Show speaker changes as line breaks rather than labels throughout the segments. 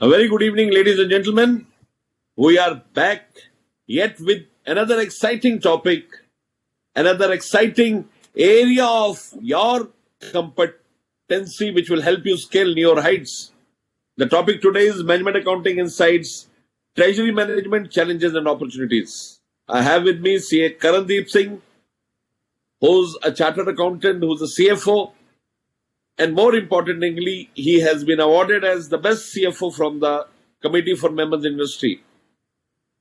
A very good evening, ladies and gentlemen. We are back yet with another exciting topic, another exciting area of your competency which will help you scale newer heights. The topic today is Management Accounting Insights, Treasury Management Challenges and Opportunities. I have with me CA Karandeep Singh, who's a chartered accountant, who's a CFO, and more importantly, he has been awarded as the best CFO from the Committee for Members Industry.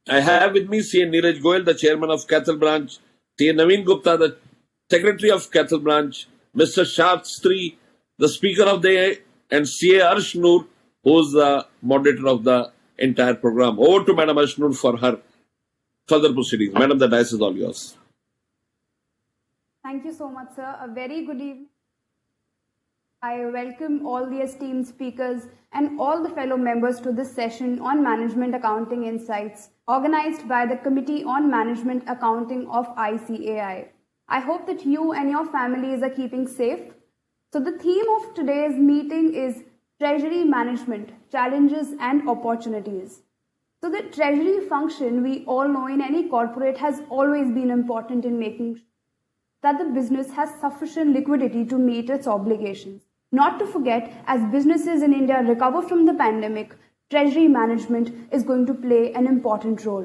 I have with me CA Neeraj Goyal, the chairman of Cathal Branch, CA Naveen Gupta, the secretary of Cathal Branch, Mr. Shastri, the speaker of the day, and CA Arsh Noor, who is the moderator of the entire program. Over to Madam Arsh Noor for her further proceedings. Madam, the dice is all yours.
Thank you so much, sir. A very good evening. I welcome all the esteemed speakers and all the fellow members to this session on Management Accounting Insights, organized by the Committee on Management Accounting of ICAI. I hope that you and your families are keeping safe. So the theme of today's meeting is Treasury Management, Challenges and Opportunities. So the treasury function, we all know in any corporate, has always been important in making sure that the business has sufficient liquidity to meet its obligations. Not to forget, as businesses in India recover from the pandemic, treasury management is going to play an important role.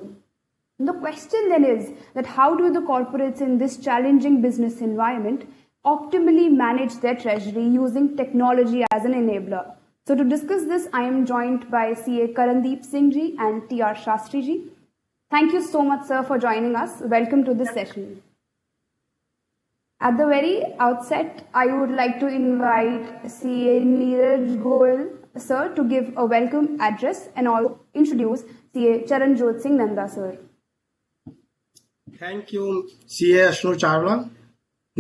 The question then is that how do the corporates in this challenging business environment optimally manage their treasury using technology as an enabler? So to discuss this, I am joined by CA Karandeep Singh ji and TR Shastri ji. Thank you so much, sir, for joining us. Welcome to this session. At the very outset, I would like to invite CA Neeraj Goyal, sir, to give a welcome address and also introduce CA Charanjot Singh Nanda, sir.
Thank you, CA Ashnu Charla.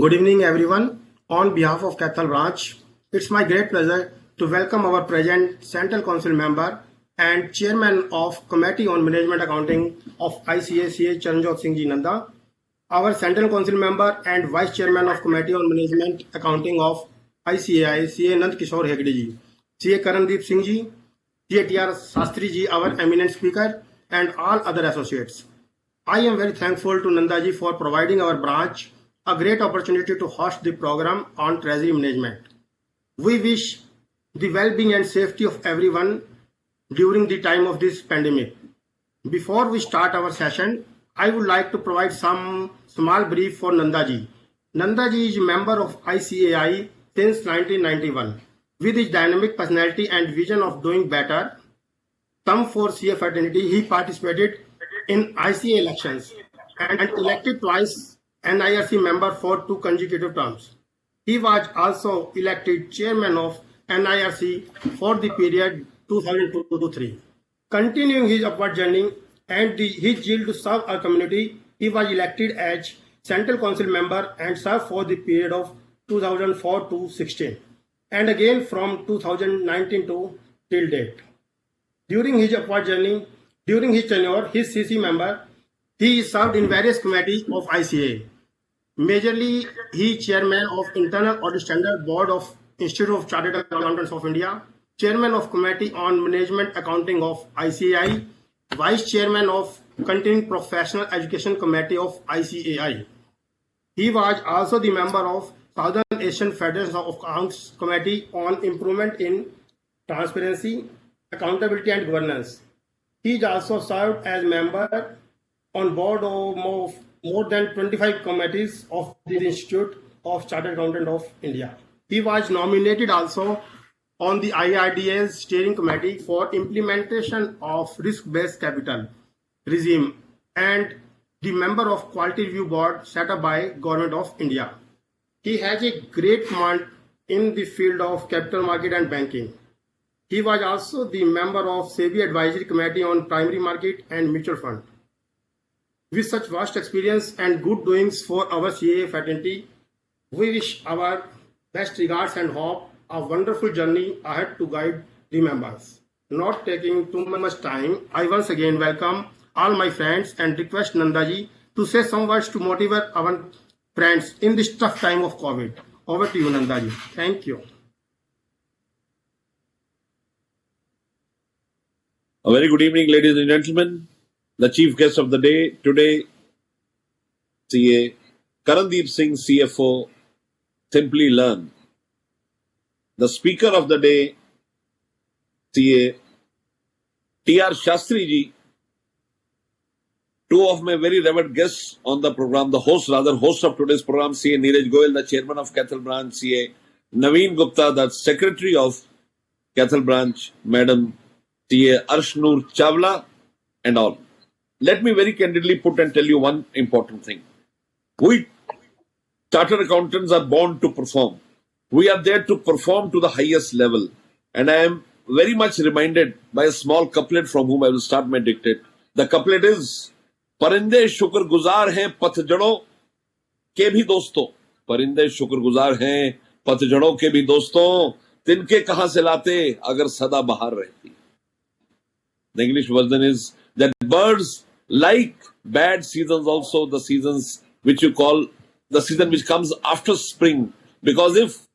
Good evening, everyone. On behalf of Cathal Branch, it's my great pleasure to welcome our present Central Council member and Chairman of Committee on Management Accounting of ICAI, CA Charanjot Singh Ji Nanda, our Central Council member and Vice Chairman of Committee on Management Accounting of ICAI, CA Nand Kishore Hegde Ji, CA Karandeep Singh Ji, CA TR Shastri Ji, our eminent speaker, and all other associates. I am very thankful to Nanda Ji for providing our branch a great opportunity to host the program on treasury management. We wish the well-being and safety of everyone during the time of this pandemic. Before we start our session, I would like to provide some small brief for Nanda Ji. Nanda Ji is a member of ICAI since 1991. With his dynamic personality and vision of doing better, term for CA fraternity, he participated in ICAI elections and elected twice NIRC member for 2 consecutive terms. He was also elected chairman of NIRC for the period 2002-3. Continuing his upward journey and his zeal to serve our community, he was elected as Central Council member and served for the period of 2004 to 16, and again from 2019 to till date. During his upward journey, during his tenure, his CC member, he served in various committees of ICAI. Majorly, he is chairman of Internal Audit Standard Board of Institute of Chartered Accountants of India, chairman of Committee on Management Accounting of ICAI, Vice Chairman of Continuing Professional Education Committee of ICAI. He was also the member of Southern Asian Federation of Accounts Committee on Improvement in Transparency, Accountability and Governance. He also served as member on board of more than 25 committees of the Institute of Chartered Accountants of India. He was nominated also on the IRDA's steering committee for implementation of risk-based capital regime and the member of quality review board set up by Government of India. He has a great command in the field of capital market and banking. He was also the member of SEBI Advisory Committee on Primary Market and Mutual Fund. With such vast experience and good doings for our CA fraternity, we wish our best regards and hope a wonderful journey ahead to guide the members. Not taking too much time, I once again welcome all my friends and request Nanda Ji to say some words to motivate our friends in this tough time of COVID. Over to you, Nanda Ji. Thank you.
A very good evening, ladies and gentlemen. The chief guest of the day today, CA Karandeep Singh, CFO, Simply Learn. The speaker of the day, CA TR Shastri ji, two of my very revered guests on the program, the host of today's program, CA Neeraj Goyal, the chairman of Cathal Branch, CA Naveen Gupta, the secretary of Cathal Branch, Madam CA Arshnur Chawla, and all. Let me very candidly put and tell you one important thing. We chartered accountants are born to perform. We are there to perform to the highest level. And I am very much reminded by a small couplet from whom I will start my dictate. The couplet is, परिंदे शुक्रगुजार हैं पतझड़ों के भी दोस्तों, परिंदे शुक्रगुजार हैं पतझड़ों के भी दोस्तों, तिनके कहां से लाते अगर सदा बहार रहती. The English version is that birds like bad seasons also, the seasons which you call the season which comes after spring, because if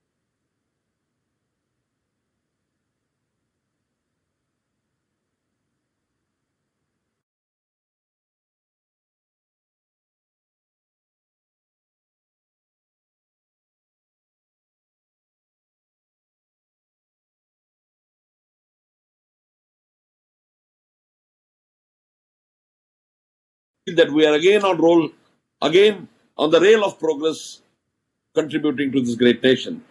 that we are again on roll, again on the rail of progress, contributing to this great nation.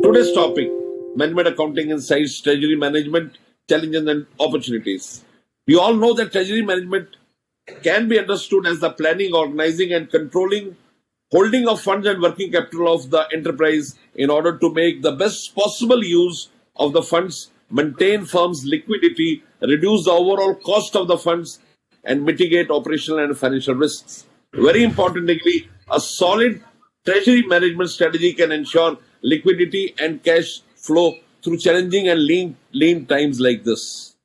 Today's topic, management accounting insights, treasury management, challenges and opportunities. We all know that treasury management can be understood as the planning, organizing and controlling holding of funds and working capital of the enterprise in order to make the best possible use of the funds, maintain firm's liquidity, reduce the overall cost of the funds, and mitigate operational and financial risks. Very importantly, a solid treasury management strategy can ensure liquidity and cash flow through challenging and lean times like this.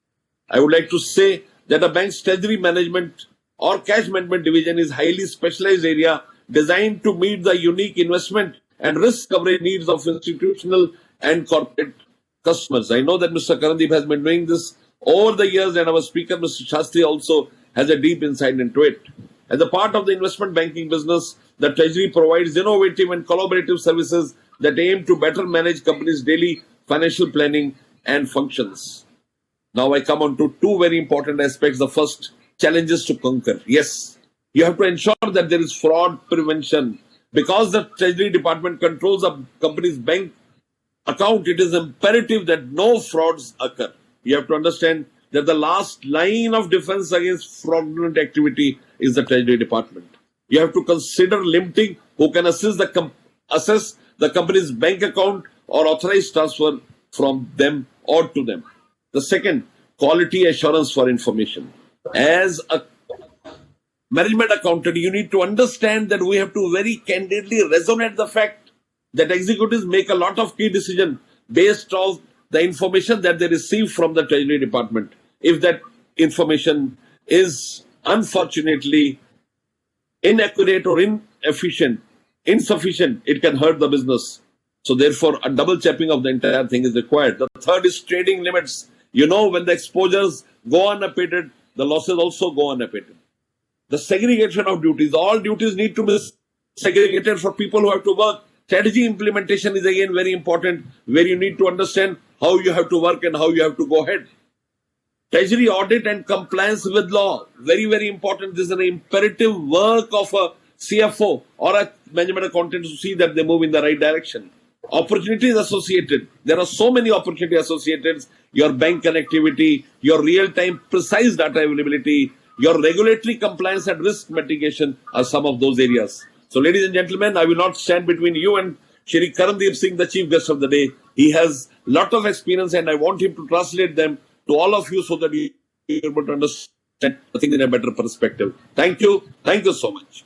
I would like to say that a bank's treasury management or cash management division is a highly specialized area designed to meet the unique investment and risk coverage needs of institutional and corporate customers. I know that Mr. Karandeep has been doing this over the years, and our speaker, Mr. Shastri, also has a deep insight into it. As a part of the investment banking business, the Treasury provides innovative and collaborative services that aim to better manage companies' daily financial planning and functions. Now I come on to two very important aspects. The first, challenges to conquer. Yes, you have to ensure that there is fraud prevention. Because the Treasury Department controls a company's bank account, it is imperative that no frauds occur. You have to understand that the last line of defense against fraudulent activity is the Treasury Department. You have to consider limiting who can assess the company's bank account or authorize transfer from them or to them. The second, quality assurance for information. As a management accountant, you need to understand that we have to very candidly resonate the fact that executives make a lot of key decisions based on the information that they receive from the Treasury Department. If that information is unfortunately inaccurate or insufficient, it can hurt the business. So therefore, a double checking of the entire thing is required. The third is trading limits. You know, when the exposures go unabated, the losses also go unabated. The segregation of duties. All duties need to be segregated for people who have to work. Strategy implementation is again very important, where you need to understand how you have to work and how you have to go ahead. Treasury audit and compliance with law. Very, very important. This is an imperative work of a CFO or a management accountant to see that they move in the right direction. Opportunities associated. There are so many opportunities associated. Your bank connectivity, your real-time precise data availability, your regulatory compliance and risk mitigation are some of those areas. So ladies and gentlemen, I will not stand between you and Shri Karandeep Singh, the chief guest of the day. He has a lot of experience and I want him to translate them to all of you so that you are able to understand the thing in a better perspective. Thank you. Thank you so much.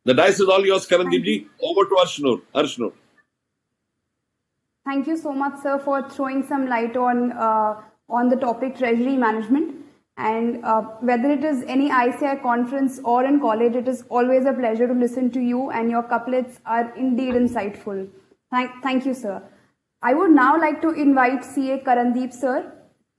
The dice is all yours, Karandeep ji. Over to Arshnur. Arshnur.
Thank you so much, sir, for throwing some light on the topic treasury management. And whether it is any ICI conference or in college, it is always a pleasure to listen to you, and your couplets are indeed insightful. Thank you, sir. I would now like to invite CA Karandeep, sir,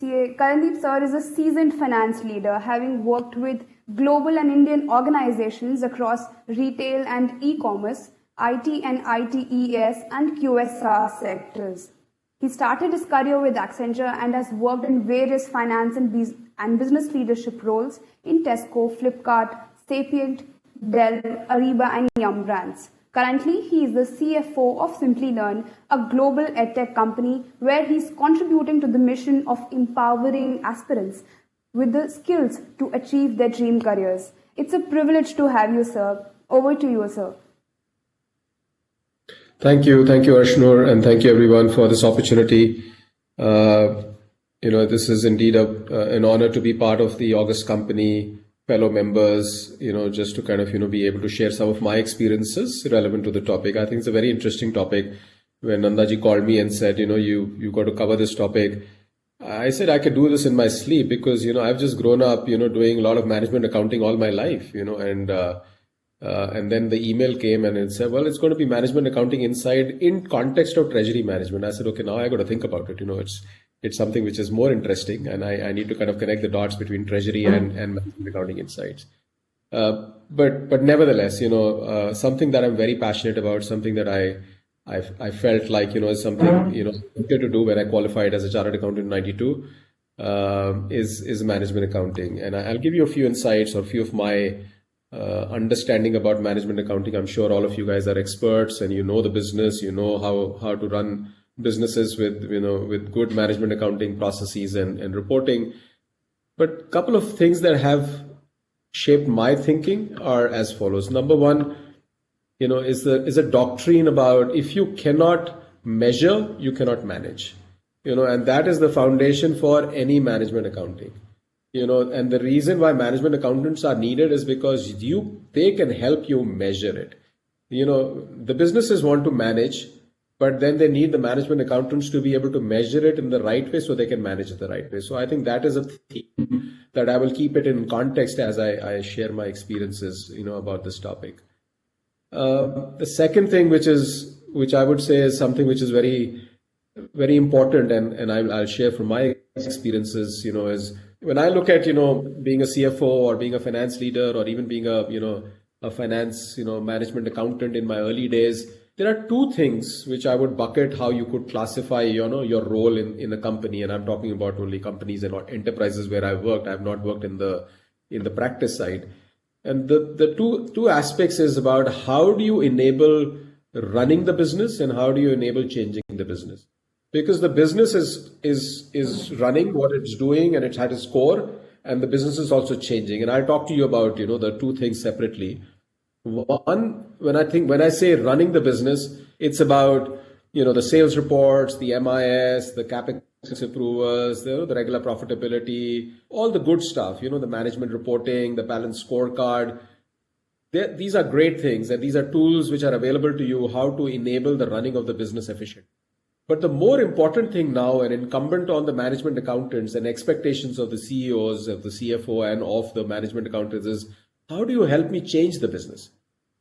Karandeep sir is a seasoned finance leader, having worked with global and Indian organizations across retail and e-commerce, IT and ITES and QSR sectors. He started his career with Accenture and has worked in various finance and business leadership roles in Tesco, Flipkart, Sapient, Dell, Ariba, and Yum brands. Currently, he is the CFO of Simplilearn, a global edtech company where he is contributing to the mission of empowering aspirants with the skills to achieve their dream careers. It's a privilege to have you, sir. Over to you, sir.
Thank you, Arshnur, and thank you everyone for this opportunity. This is indeed an honor to be part of the August Company fellow members, just to kind of, be able to share some of my experiences relevant to the topic. I think it's a very interesting topic. When Nandaji called me and said, you got to cover this topic, I said I could do this in my sleep because, I've just grown up, doing a lot of management accounting all my life, and then the email came and it said, well, it's going to be management accounting inside in context of treasury management. I said, okay, now I got to think about it. It's something which is more interesting, and I need to kind of connect the dots between treasury and management accounting insights. But nevertheless, something that I'm very passionate about, something that I felt like, is something, I wanted to do when I qualified as a chartered accountant in 92, is management accounting. And I'll give you a few insights or a few of my understanding about management accounting. I'm sure all of you guys are experts and you know the business, you know how to run businesses with good management accounting processes and reporting. But a couple of things that have shaped my thinking are as follows. Number one, is a doctrine about if you cannot measure, you cannot manage. And that is the foundation for any management accounting. And the reason why management accountants are needed is because they can help you measure it. The businesses want to manage, but then they need the management accountants to be able to measure it in the right way so they can manage it the right way. So I think that is a theme that I will keep it in context as I share my experiences, about this topic. The second thing, which I would say is something which is very, very important, and I'll share from my experiences, is when I look at, being a CFO or being a finance leader or even being a finance, management accountant in my early days, there are two things which I would bucket how you could classify, your role in a company. And I'm talking about only companies and not enterprises where I've worked. I've not worked in the practice side. And the two aspects is about how do you enable running the business and how do you enable changing the business? Because the business is running what it's doing and it's at its core, and the business is also changing. And I'll talk to you about, the two things separately. One, when I say running the business, it's about, the sales reports, the MIS, the CapEx approvals, the regular profitability, all the good stuff, the management reporting, the balanced scorecard. These are great things, and these are tools which are available to you how to enable the running of the business efficient. But the more important thing now, and incumbent on the management accountants and expectations of the CEOs, of the CFO and of the management accountants is, how do you help me change the business?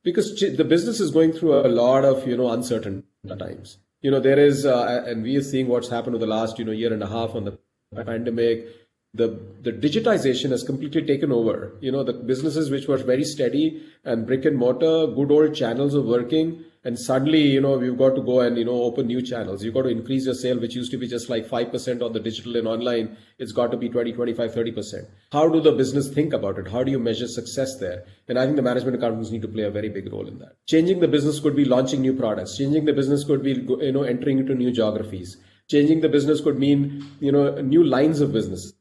Because the business is going through a lot of, uncertain times. There is, and we are seeing what's happened over the last, year and a half on the pandemic. The digitization has completely taken over. The businesses which were very steady and brick and mortar, good old channels are working. And suddenly, we've got to go and, open new channels. You've got to increase your sale, which used to be just like 5% on the digital and online. It's got to be 20, 25, 30%. How do the business think about it? How do you measure success there? And I think the management accountants need to play a very big role in that. Changing the business could be launching new products. Changing the business could be, entering into new geographies. Changing the business could mean, new lines of business.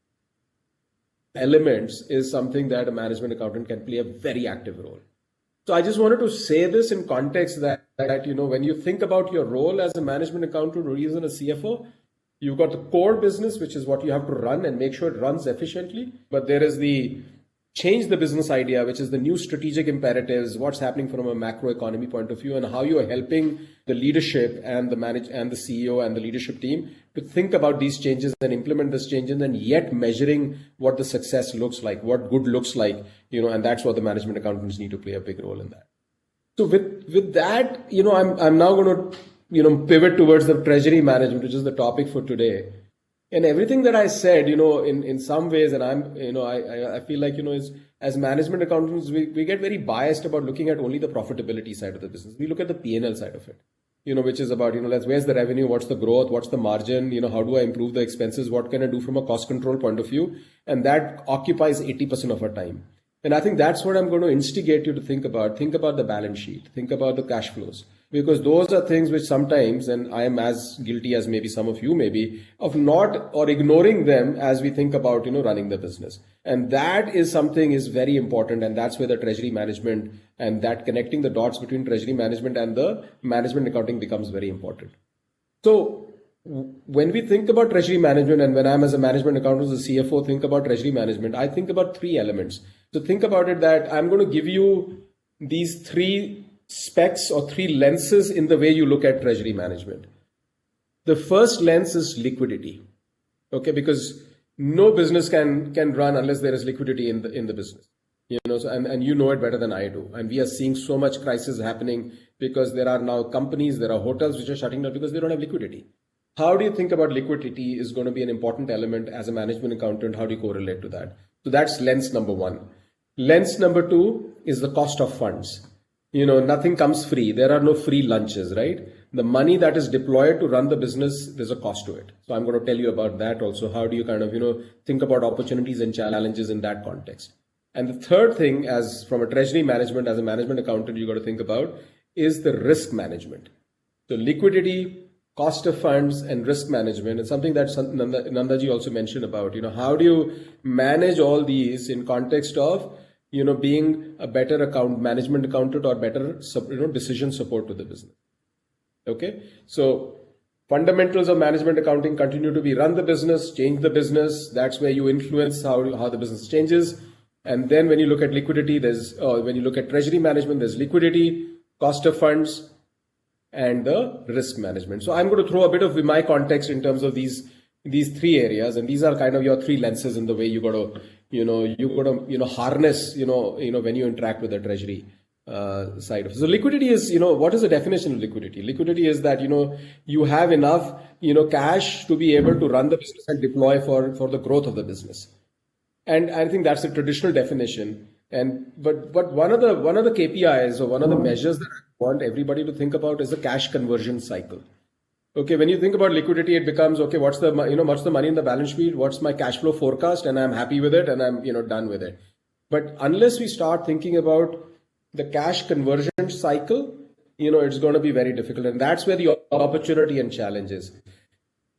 Elements is something that a management accountant can play a very active role. So I just wanted to say this in context that when you think about your role as a management accountant or even a CFO, you've got the core business, which is what you have to run and make sure it runs efficiently. But there is the change the business idea, which is the new strategic imperatives, what's happening from a macroeconomy point of view, and how you are helping the leadership and the CEO and the leadership team to think about these changes and implement these changes, and yet measuring what the success looks like, what good looks like, and that's what the management accountants need to play a big role in that. So with that, I'm now going to, pivot towards the treasury management, which is the topic for today. And everything that I said, in some ways, and I feel like, is as management accountants, we get very biased about looking at only the profitability side of the business. We look at the P&L side of it, which is about, where's the revenue, what's the growth, what's the margin, how do I improve the expenses, what can I do from a cost control point of view? And that occupies 80% of our time. And I think that's what I'm going to instigate you to think about. Think about the balance sheet, think about the cash flows, because those are things which sometimes, and I am as guilty as maybe some of you may be, of not or ignoring them as we think about, running the business. And that is something is very important. And that's where the treasury management and that connecting the dots between treasury management and the management accounting becomes very important. So when we think about treasury management, and when I'm as a management accountant, as a CFO, think about treasury management, I think about three elements. So think about it that I'm going to give you these three specs or three lenses in the way you look at treasury management. The first lens is liquidity. Okay, because no business can run unless there is liquidity in the business. And you know it better than I do. And we are seeing so much crisis happening because there are now companies, there are hotels which are shutting down because they don't have liquidity. How do you think about liquidity is going to be an important element as a management accountant? How do you correlate to that? So that's lens number one. Lens number two is the cost of funds. Nothing comes free. There are no free lunches, right? The money that is deployed to run the business, there's a cost to it. So I'm going to tell you about that also. How do you kind of, think about opportunities and challenges in that context? And the third thing, as from a treasury management, as a management accountant, you got to think about is the risk management. So liquidity, cost of funds, and risk management, and something that Nandaji also mentioned about, how do you manage all these in context of, being a better management accountant or better, decision support to the business. Okay. So fundamentals of management accounting continue to be run the business, change the business. That's where you influence how the business changes. And then when you look at liquidity, when you look at treasury management, there's liquidity, cost of funds, and the risk management. So I'm going to throw a bit of my context in terms of these three areas, and these are kind of your three lenses in the way you got to harness when you interact with the treasury side of it. So liquidity is, what is the definition of liquidity? Liquidity is that you have enough cash to be able to run the business and deploy for the growth of the business. And I think that's a traditional definition. But one of the KPIs or one of the measures that I want everybody to think about is the cash conversion cycle. Okay, when you think about liquidity, it becomes okay. What's the money in the balance sheet? What's my cash flow forecast? And I'm happy with it, and I'm done with it. But unless we start thinking about the cash conversion cycle, it's going to be very difficult, and that's where the opportunity and challenge is.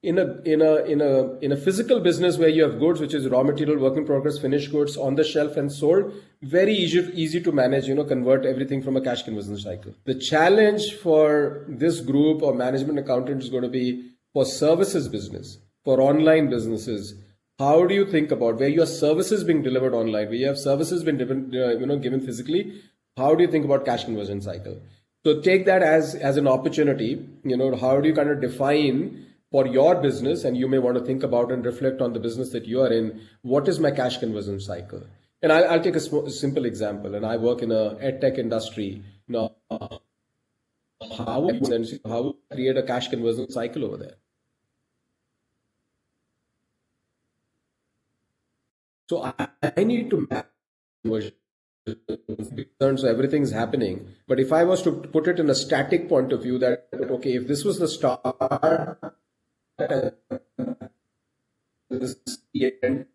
In a physical business where you have goods, which is raw material, work in progress, finished goods on the shelf and sold, very easy to manage, convert everything from a cash conversion cycle. The challenge for this group or management accountant is going to be for services business, for online businesses. How do you think about where your services being delivered online, where you have services been given physically? How do you think about cash conversion cycle? So take that as an opportunity. How do you kind of define for your business, and you may want to think about and reflect on the business that you are in, what is my cash conversion cycle? And I'll take a simple example. And I work in a edtech industry. How create a cash conversion cycle over there? So I need to map conversion. So everything's happening. But if I was to put it in a static point of view, that okay, if this was the start, this is the end,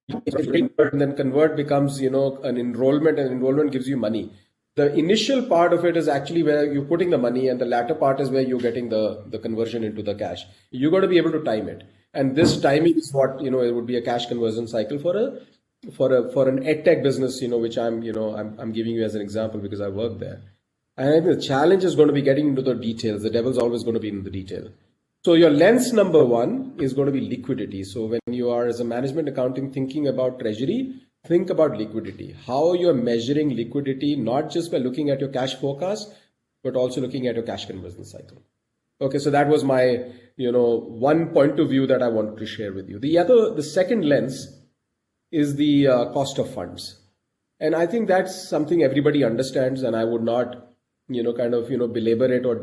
and then convert becomes an enrollment, and enrollment gives you money. The initial part of it is actually where you're putting the money, and the latter part is where you're getting the conversion into the cash. You got to be able to time it, and this timing is what it would be a cash conversion cycle for an edtech business, which I'm giving you as an example because I work there. And I think the challenge is going to be getting into the details. The devil's always going to be in the detail. So your lens number one is going to be liquidity. So when you are as a management accounting thinking about treasury, think about liquidity. How you're measuring liquidity, not just by looking at your cash forecast, but also looking at your cash conversion cycle. Okay, so that was my, one point of view that I wanted to share with you. The second lens is the cost of funds. And I think that's something everybody understands, and I would not kind of, belabor it or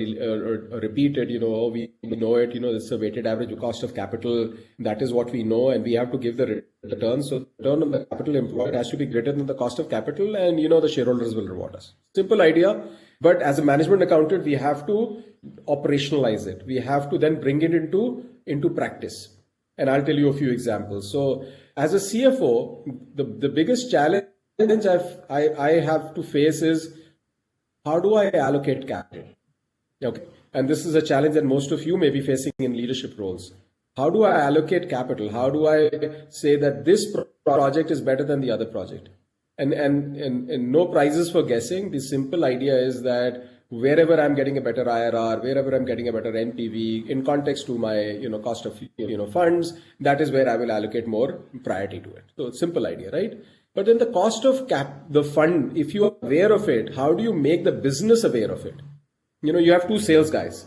repeat it, oh, we know it, this is a weighted average cost of capital. That is what we know, and we have to give the return. So the return on the capital employed has to be greater than the cost of capital, and, the shareholders will reward us. Simple idea. But as a management accountant, we have to operationalize it. We have to then bring it into practice. And I'll tell you a few examples. So as a CFO, the biggest challenge I have to face is, how do I allocate capital? Okay. And this is a challenge that most of you may be facing in leadership roles. How do I allocate capital? How do I say that this project is better than the other project? And no prizes for guessing. The simple idea is that wherever I'm getting a better IRR, wherever I'm getting a better NPV in context to my, cost of, funds, that is where I will allocate more priority to it. So simple idea, right? But then the cost of the fund, if you are aware of it, how do you make the business aware of it? You have two sales guys.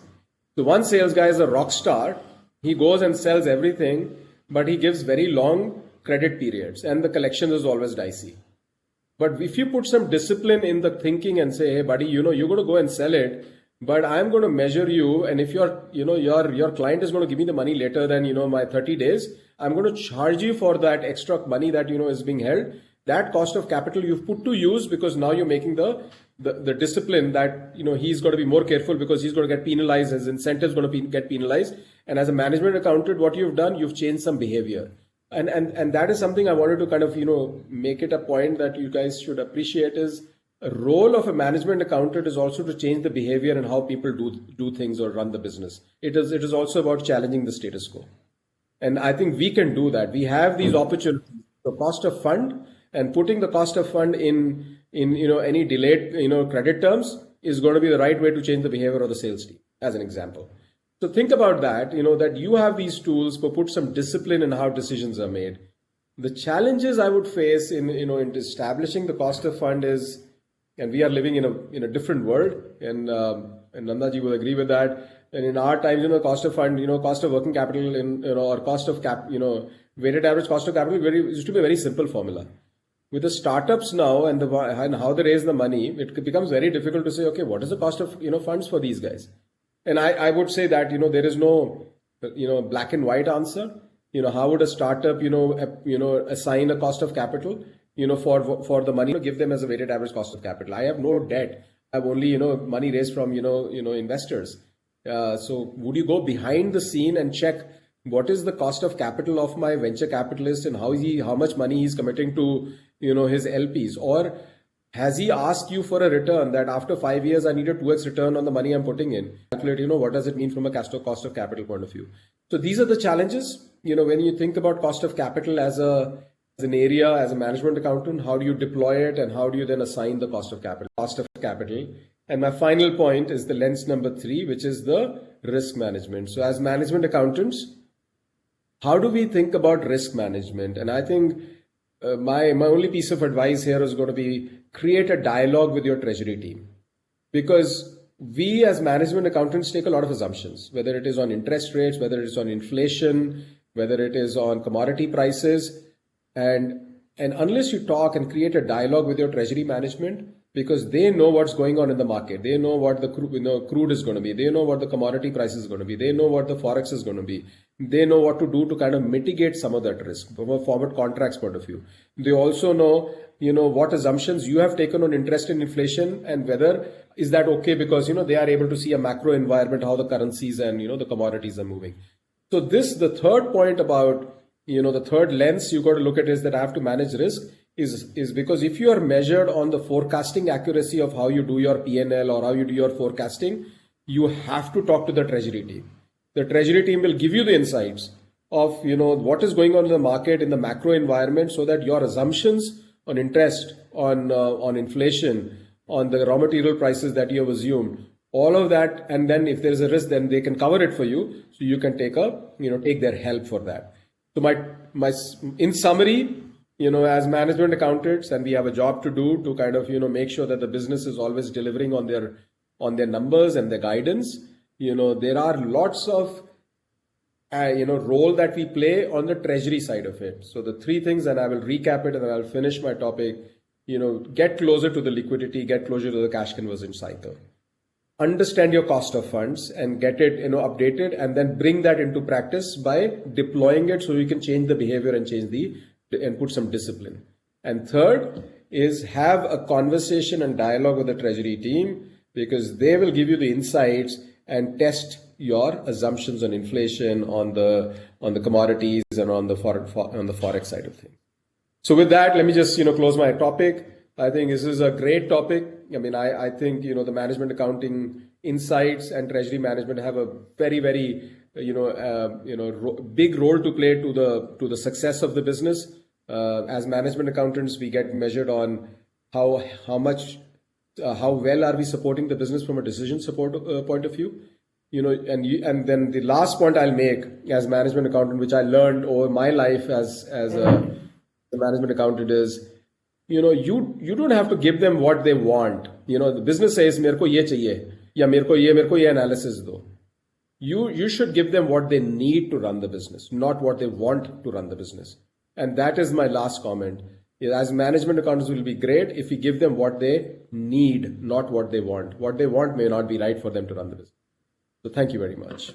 So one sales guy is a rock star. He goes and sells everything, but he gives very long credit periods, and the collection is always dicey. But if you put some discipline in the thinking and say, hey, buddy, you're going to go and sell it, but I'm going to measure you. And if your client is going to give me the money later than, my 30 days, I'm going to charge you for that extra money that, is being held. That cost of capital you've put to use, because now you're making the discipline that, he's got to be more careful because he's going to get penalized, his incentives going to get penalized. And as a management accountant, what you've done, you've changed some behavior. And that is something I wanted to kind of, make it a point that you guys should appreciate is a role of a management accountant is also to change the behavior and how people do things or run the business. It is also about challenging the status quo. And I think we can do that. We have these opportunities. The cost of fund and putting the cost of fund in any delayed, credit terms is going to be the right way to change the behavior of the sales team, as an example. So think about that, that you have these tools, but put some discipline in how decisions are made. The challenges I would face in establishing the cost of fund is, and we are living in a different world, and Nandaji will agree with that. And in our times, cost of fund, cost of working capital, or cost of weighted average cost of capital, used to be a very simple formula. With the startups now and how they raise the money, it becomes very difficult to say, okay, what is the cost of funds for these guys? And I would say that there is no black and white answer. How would a startup assign a cost of capital for the money, give them as a weighted average cost of capital? I have no debt. I have only money raised from investors. So would you go behind the scene and check what is the cost of capital of my venture capitalist and how much money he's committing to his LPs? Or has he asked you for a return that after 5 years I need a 2x return on the money I'm putting in? Calculate, what does it mean from a cost of capital point of view? So these are the challenges. When you think about cost of capital as an area, as a management accountant, how do you deploy it and how do you then assign the cost of capital? And my final point is the lens number 3, which is the risk management. So as management accountants, how do we think about risk management? And I think my only piece of advice here is going to be create a dialogue with your treasury team, because we as management accountants take a lot of assumptions, whether it is on interest rates, whether it is on inflation, whether it is on commodity prices. And unless you talk and create a dialogue with your treasury management, because they know what's going on in the market, they know what the crude is going to be, they know what the commodity price is going to be, they know what the forex is going to be, they know what to do to kind of mitigate some of that risk from a forward contracts point of view. They also know what assumptions you have taken on interest and inflation, and whether is that okay, because they are able to see a macro environment, how the currencies and the commodities are moving. So the third point about the third lens you got to look at is that I have to manage risk is because if you are measured on the forecasting accuracy of how you do your P&L or how you do your forecasting, you have to talk to the treasury team. The treasury team will give you the insights of what is going on in the market in the macro environment, so that your assumptions on interest, on inflation, on the raw material prices that you have assumed, all of that, and then if there is a risk, then they can cover it for you, so you can take their help for that. So my in summary, as management accountants, and we have a job to do to kind of make sure that the business is always delivering on their numbers and their guidance. There are lots of role that we play on the treasury side of it. So the 3 things, and I will recap it and then I'll finish my topic. Get closer to the liquidity, get closer to the cash conversion cycle. understand your cost of funds and get it, updated, and then bring that into practice by deploying it so you can change the behavior and and put some discipline. And third is have a conversation and dialogue with the treasury team, because they will give you the insights and test your assumptions on inflation, on the commodities, and on the forex side of things. So with that, let me just close my topic. I think this is a great topic. I mean, I think the management accounting insights and treasury management have a very, very big role to play to the success of the business. As management accountants, we get measured on how well are we supporting the business from a decision support point of view. And then the last point I'll make as management accountant, which I learned over my life as a management accountant, is you don't have to give them what they want. The business says मेरे को ये चाहिए या मेरे को ये analysis दो. You should give them what they need to run the business, not what they want to run the business. And that is my last comment. As management accountants, will be great if we give them what they need, not what they want. What they want may not be right for them to run the business. So thank you very much.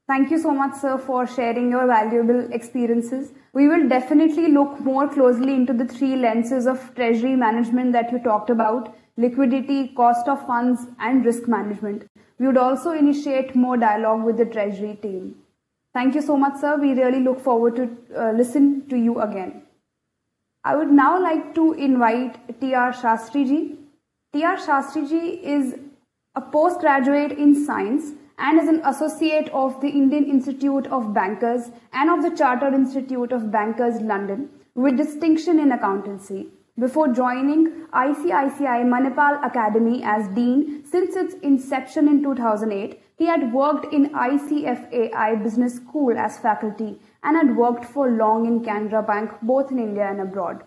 Thank you so much, sir, for sharing your valuable experiences. We will definitely look more closely into the three lenses of treasury management that you talked about: liquidity, cost of funds, and risk management. We would also initiate more dialogue with the treasury team. Thank you so much, sir. We really look forward to listen to you again. I would now like to invite T.R. Shastriji. T.R. Shastriji is a postgraduate in science and is an associate of the Indian Institute of Bankers and of the Chartered Institute of Bankers, London, with distinction in accountancy. Before joining ICICI Manipal Academy as Dean since its inception in 2008, he had worked in ICFAI Business School as faculty and had worked for long in Canara Bank, both in India and abroad.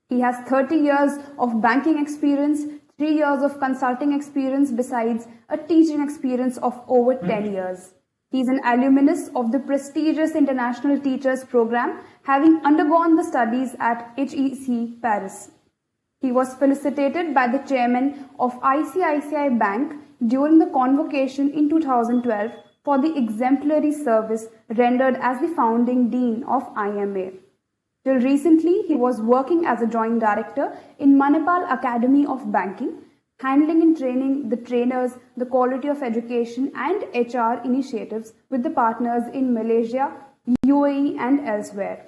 He has 30 years of banking experience, 3 years of consulting experience, besides a teaching experience of over 10 years. He is an alumnus of the prestigious International Teachers Program, having undergone the studies at HEC Paris. He was felicitated by the chairman of ICICI Bank during the convocation in 2012 for the exemplary service rendered as the founding dean of IMA. Till recently, he was working as a joint director in Manipal Academy of Banking, handling and training the trainers, the quality of education and HR initiatives with the partners in Malaysia, UAE and elsewhere.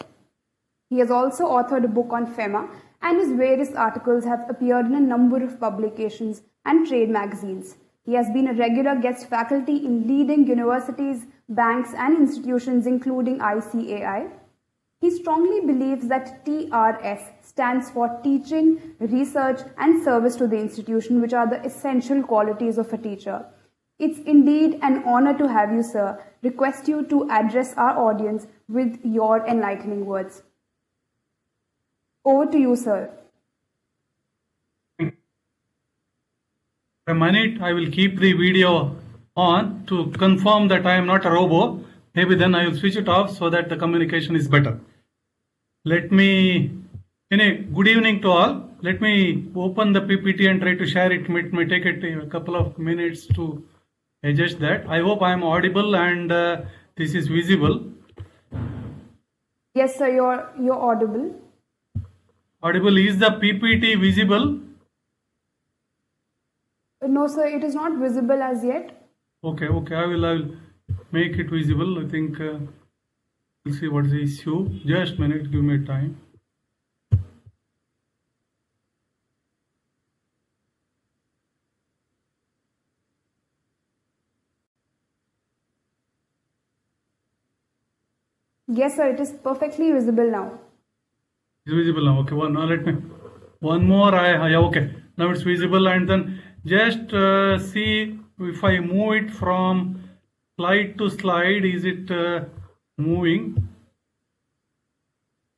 He has also authored a book on FEMA, and his various articles have appeared in a number of publications and trade magazines. He has been a regular guest faculty in leading universities, banks and institutions including ICAI. He strongly believes that TRS stands for teaching, research and service to the institution, which are the essential qualities of a teacher. It's indeed an honor to have you, sir. Request you to address our audience with your enlightening words. Over to you, sir.
For a minute, I will keep the video on to confirm that I am not a robo. Maybe then I will switch it off so that the communication is better. Good evening to all. Let me open the PPT and try to share it. It may take a couple of minutes to adjust that. I hope I am audible and this is visible.
Yes, sir, you're audible.
Audible. Is the PPT visible?
No, sir, it is not visible as yet.
Okay. I will make it visible. I think we'll see what is the issue. Just a minute. Give me time.
Yes, sir, it is perfectly visible now.
It's visible now. Okay, one more. Okay. Now it's visible, and then just see if I move it from slide to slide. Is it moving?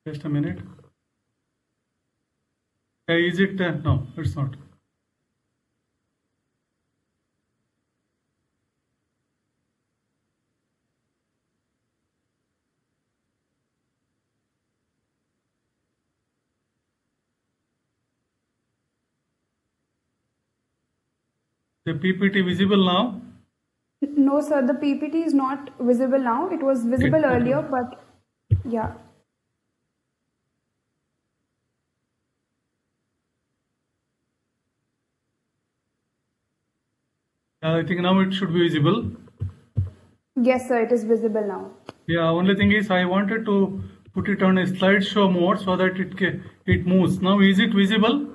Just a minute. Is it? No, it's not. The PPT visible now?
No, sir, the PPT is not visible now. It was visible
Okay.
earlier, but yeah.
I think now it should be visible.
Yes, sir, it is visible now.
Yeah, only thing is I wanted to put it on a slideshow mode so that it moves. Now is it visible?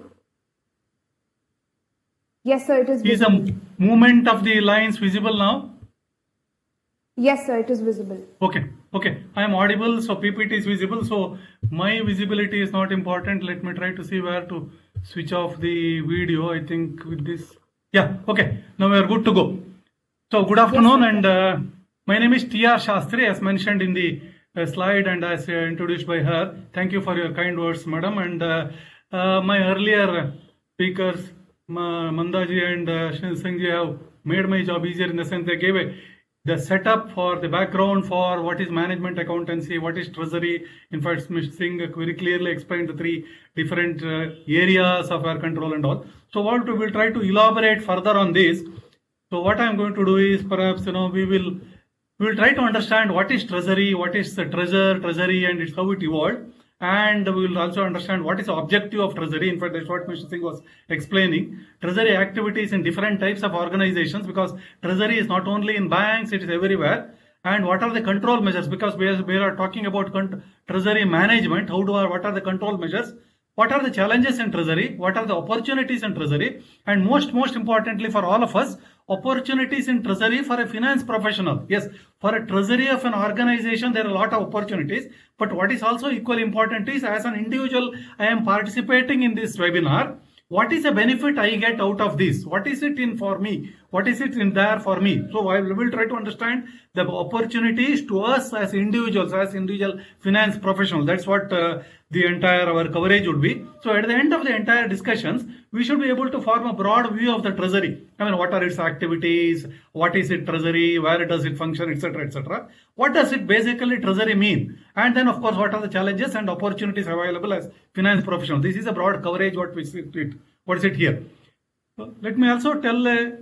Yes, sir, it is
Is
visible.
the movement of the lines visible now?
Yes, sir, it is visible.
Okay, I am audible, so PPT is visible, so my visibility is not important. Let me try to see where to switch off the video. I think with this, yeah, okay, now we are good to go. So good afternoon,
sir.
and my name is T.R. Shastri, as mentioned in the slide and as introduced by her. Thank you for your kind words, madam, and my earlier speakers, Mandaji and Singh have made my job easier in the sense they gave the setup for the background for what is management accountancy, what is treasury. In fact, Mr. Singh very clearly explained the three different areas of our control and all. So what we will try to elaborate further on this. So what I am going to do is perhaps we will try to understand what is treasury, what is the treasury, and it's how it evolved. And we will also understand what is the objective of treasury. In fact, that's what Mr. Singh was explaining. Treasury activities in different types of organizations, because treasury is not only in banks, it is everywhere. And what are the control measures? Because we are talking about treasury management. What are the control measures? What are the challenges in treasury? What are the opportunities in treasury? And most importantly for all of us, opportunities in treasury for a finance professional. Yes, for a treasury of an organization, there are a lot of opportunities. But what is also equally important is, as an individual, I am participating in this webinar. What is the benefit I get out of this? What is it in for me? What is it in there for me? So I will try to understand the opportunities to us as individuals, as individual finance professionals. That's what the entire our coverage would be. So at the end of the entire discussions, we should be able to form a broad view of the treasury. I mean, what are its activities? What is it treasury? Where does it function, etc., etc. What does it basically treasury mean? And then, of course, what are the challenges and opportunities available as finance professionals? This is a broad coverage. What is it here? So let me also tell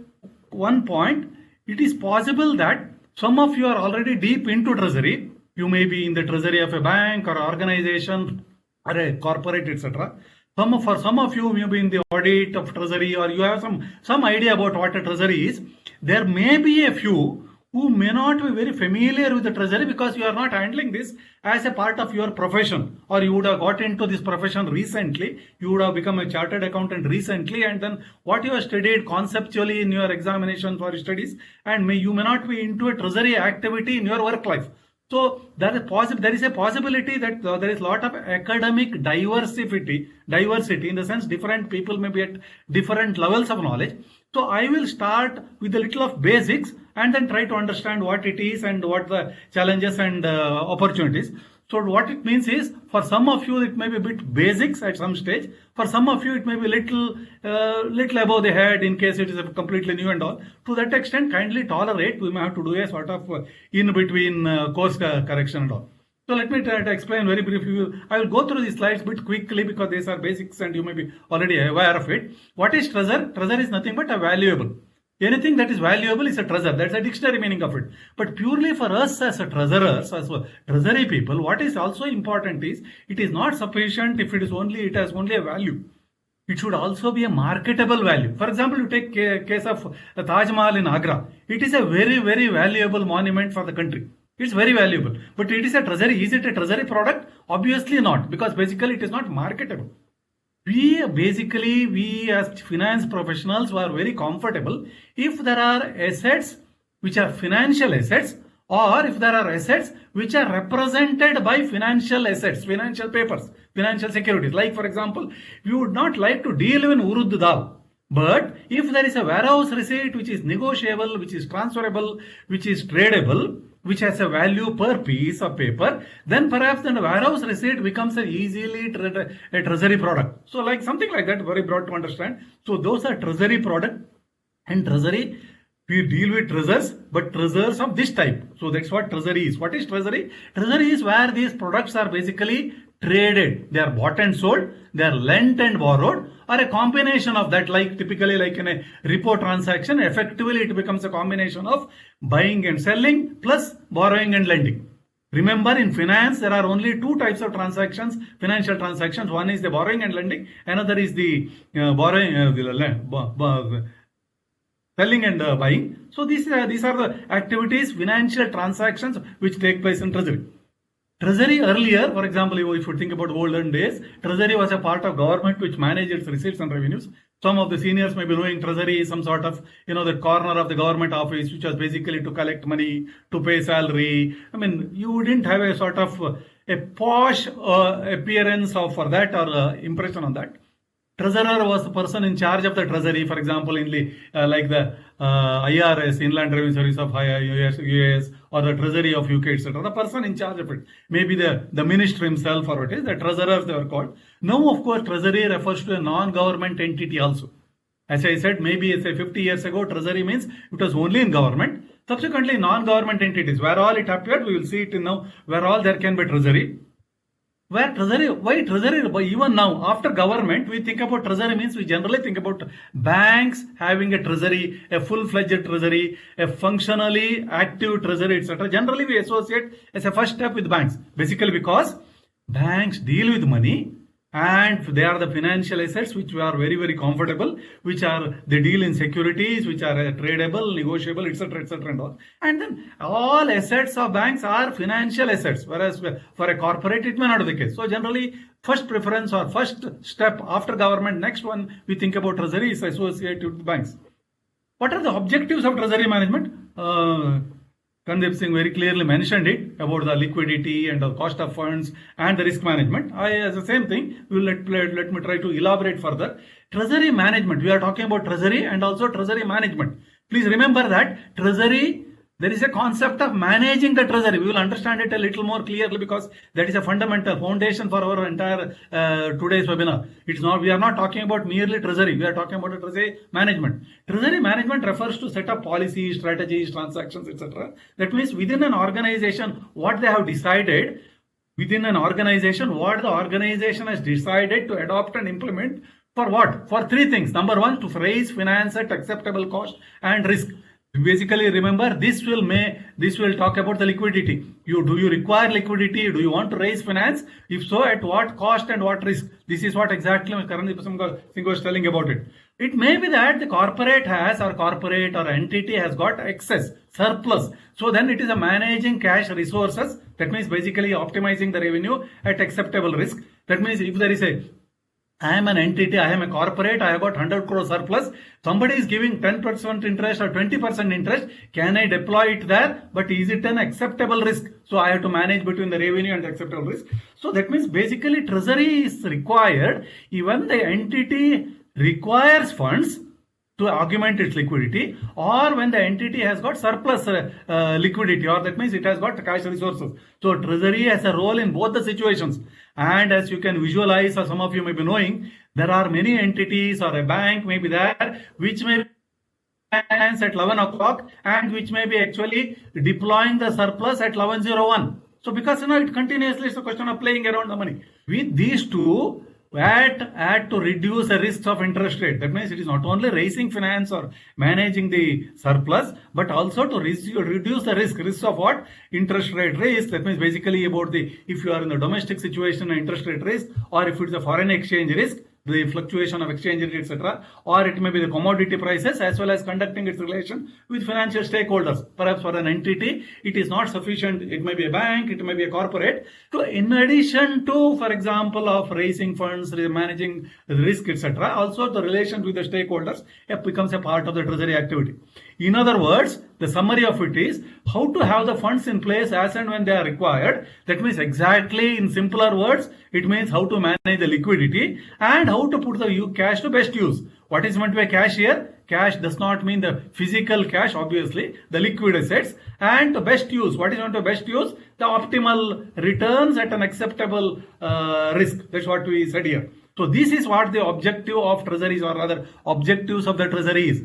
one point. It is possible that some of you are already deep into treasury. You may be in the treasury of a bank or organization or a corporate, etc. For some of you may be in the audit of treasury, or you have some idea about what a treasury is. There may be a few who may not be very familiar with the treasury because you are not handling this as a part of your profession, or you would have got into this profession recently, you would have become a chartered accountant recently, and then what you have studied conceptually in your examinations or studies, and you may not be into a treasury activity in your work life. So there is a possibility that there is a lot of academic diversity in the sense different people may be at different levels of knowledge. So I will start with a little of basics and then try to understand what it is and what the challenges and opportunities. So what it means is, for some of you it may be a bit basics at some stage. For some of you it may be little above the head in case it is completely new and all. To that extent, kindly tolerate. We may have to do a sort of in between course correction and all. So let me try to explain very briefly. I will go through the slides a bit quickly because these are basics and you may be already aware of it. What is treasure? Treasure is nothing but a valuable. Anything that is valuable is a treasure. That's a dictionary meaning of it. But purely for us as a treasurers, as treasury people, what is also important is, it is not sufficient if it has only a value. It should also be a marketable value. For example, you take case of Taj Mahal in Agra. It is a very, very valuable monument for the country. It's very valuable. But it is a treasury. Is it a treasury product? Obviously not, because basically it is not marketable. We as finance professionals are very comfortable if there are assets which are financial assets, or if there are assets which are represented by financial assets, financial papers, financial securities. Like for example, we would not like to deal in urud dal. But if there is a warehouse receipt which is negotiable, which is transferable, which is tradable, which has a value per piece of paper, then perhaps the warehouse receipt becomes a easily a treasury product. So like something like that, very broad to understand. So those are treasury product. And treasury, we deal with treasures, but treasures of this type. So that's what treasury is. What is treasury? Treasury is where these products are basically traded. They are bought and sold, they are lent and borrowed, or a combination of that, like typically like in a repo transaction, effectively it becomes a combination of buying and selling plus borrowing and lending. Remember, in finance, there are only two types of transactions, financial transactions. One is the borrowing and lending, another is the selling and buying. So these are the activities, financial transactions which take place in treasury. Treasury earlier, for example, if you think about olden days, treasury was a part of government which managed its receipts and revenues. Some of the seniors may be knowing treasury is some sort of, the corner of the government office, which was basically to collect money, to pay salary. I mean, you didn't have a sort of a posh appearance for that or impression on that. Treasurer was the person in charge of the treasury, for example, in the like the IRS, Inland Revenue Service of US, or the treasury of UK, etc. The person in charge of it, maybe the minister himself, or what is the treasurers they were called. Now, of course, treasury refers to a non-government entity also. As I said, maybe say 50 years ago, treasury means it was only in government. Subsequently, non-government entities, where all it appeared, we will see it in now, where all there can be treasury. Why treasury? Even now, after government, we think about treasury means we generally think about banks having a treasury, a full-fledged treasury, a functionally active treasury, etc. Generally, we associate as a first step with banks, basically because banks deal with money and they are the financial assets which we are very, very comfortable, which are they deal in securities, which are tradable, negotiable, etc., etc., and all. And then all assets of banks are financial assets, whereas for a corporate it may not be the case. So generally, first preference or first step after government, next one we think about treasury is associated with banks. What are the objectives of treasury management? Kandeep Singh very clearly mentioned it about the liquidity and the cost of funds and the risk management. As the same thing, let me try to elaborate further. Treasury management, we are talking about treasury and also treasury management. Please remember that treasury, there is a concept of managing the treasury. We will understand it a little more clearly because that is a fundamental foundation for our entire today's webinar. We are not talking about merely treasury. We are talking about treasury management. Treasury management refers to set up policies, strategies, transactions, etc. That means within an organization, what they have decided, within an organization, what the organization has decided to adopt and implement for what? For three things. Number one, to raise finance at acceptable cost and risk. Basically, remember, this will talk about the liquidity. Do you require liquidity? Do you want to raise finance? If so, at what cost and what risk? This is what exactly Karandeep Singh was telling about it. It may be that the corporate or entity has got excess, surplus. So then it is a managing cash resources. That means basically optimizing the revenue at acceptable risk. That means if there is I am an entity, I am a corporate, I have got 100 crore surplus. Somebody is giving 10% interest or 20% interest. Can I deploy it there? But is it an acceptable risk? So I have to manage between the revenue and acceptable risk. So that means basically treasury is required even the entity requires funds to augment its liquidity, or when the entity has got surplus liquidity, or that means it has got cash resources. So treasury has a role in both the situations. And as you can visualize, or some of you may be knowing, there are many entities or a bank may be there which may finance at 11 o'clock and which may be actually deploying the surplus at 11:01. So because it continuously is a question of playing around the money. With these two, add to reduce the risks of interest rate. That means it is not only raising finance or managing the surplus, but also to reduce the risk of what? Interest rate risk. That means basically about if you are in the domestic situation, interest rate risk, or if it's a foreign exchange risk, the fluctuation of exchange rate, etc., or it may be the commodity prices, as well as conducting its relation with financial stakeholders. Perhaps for an entity, it is not sufficient. It may be a bank, it may be a corporate. So in addition to, for example, of raising funds, managing risk, etc., also the relation with the stakeholders becomes a part of the treasury activity. In other words, the summary of it is how to have the funds in place as and when they are required. That means exactly in simpler words, it means how to manage the liquidity and how to put the cash to best use. What is meant by cash here? Cash does not mean the physical cash, obviously, the liquid assets. And the best use. What is meant by best use? The optimal returns at an acceptable risk. That's what we said here. So this is what the objective of treasuries, or rather objectives of the treasury is.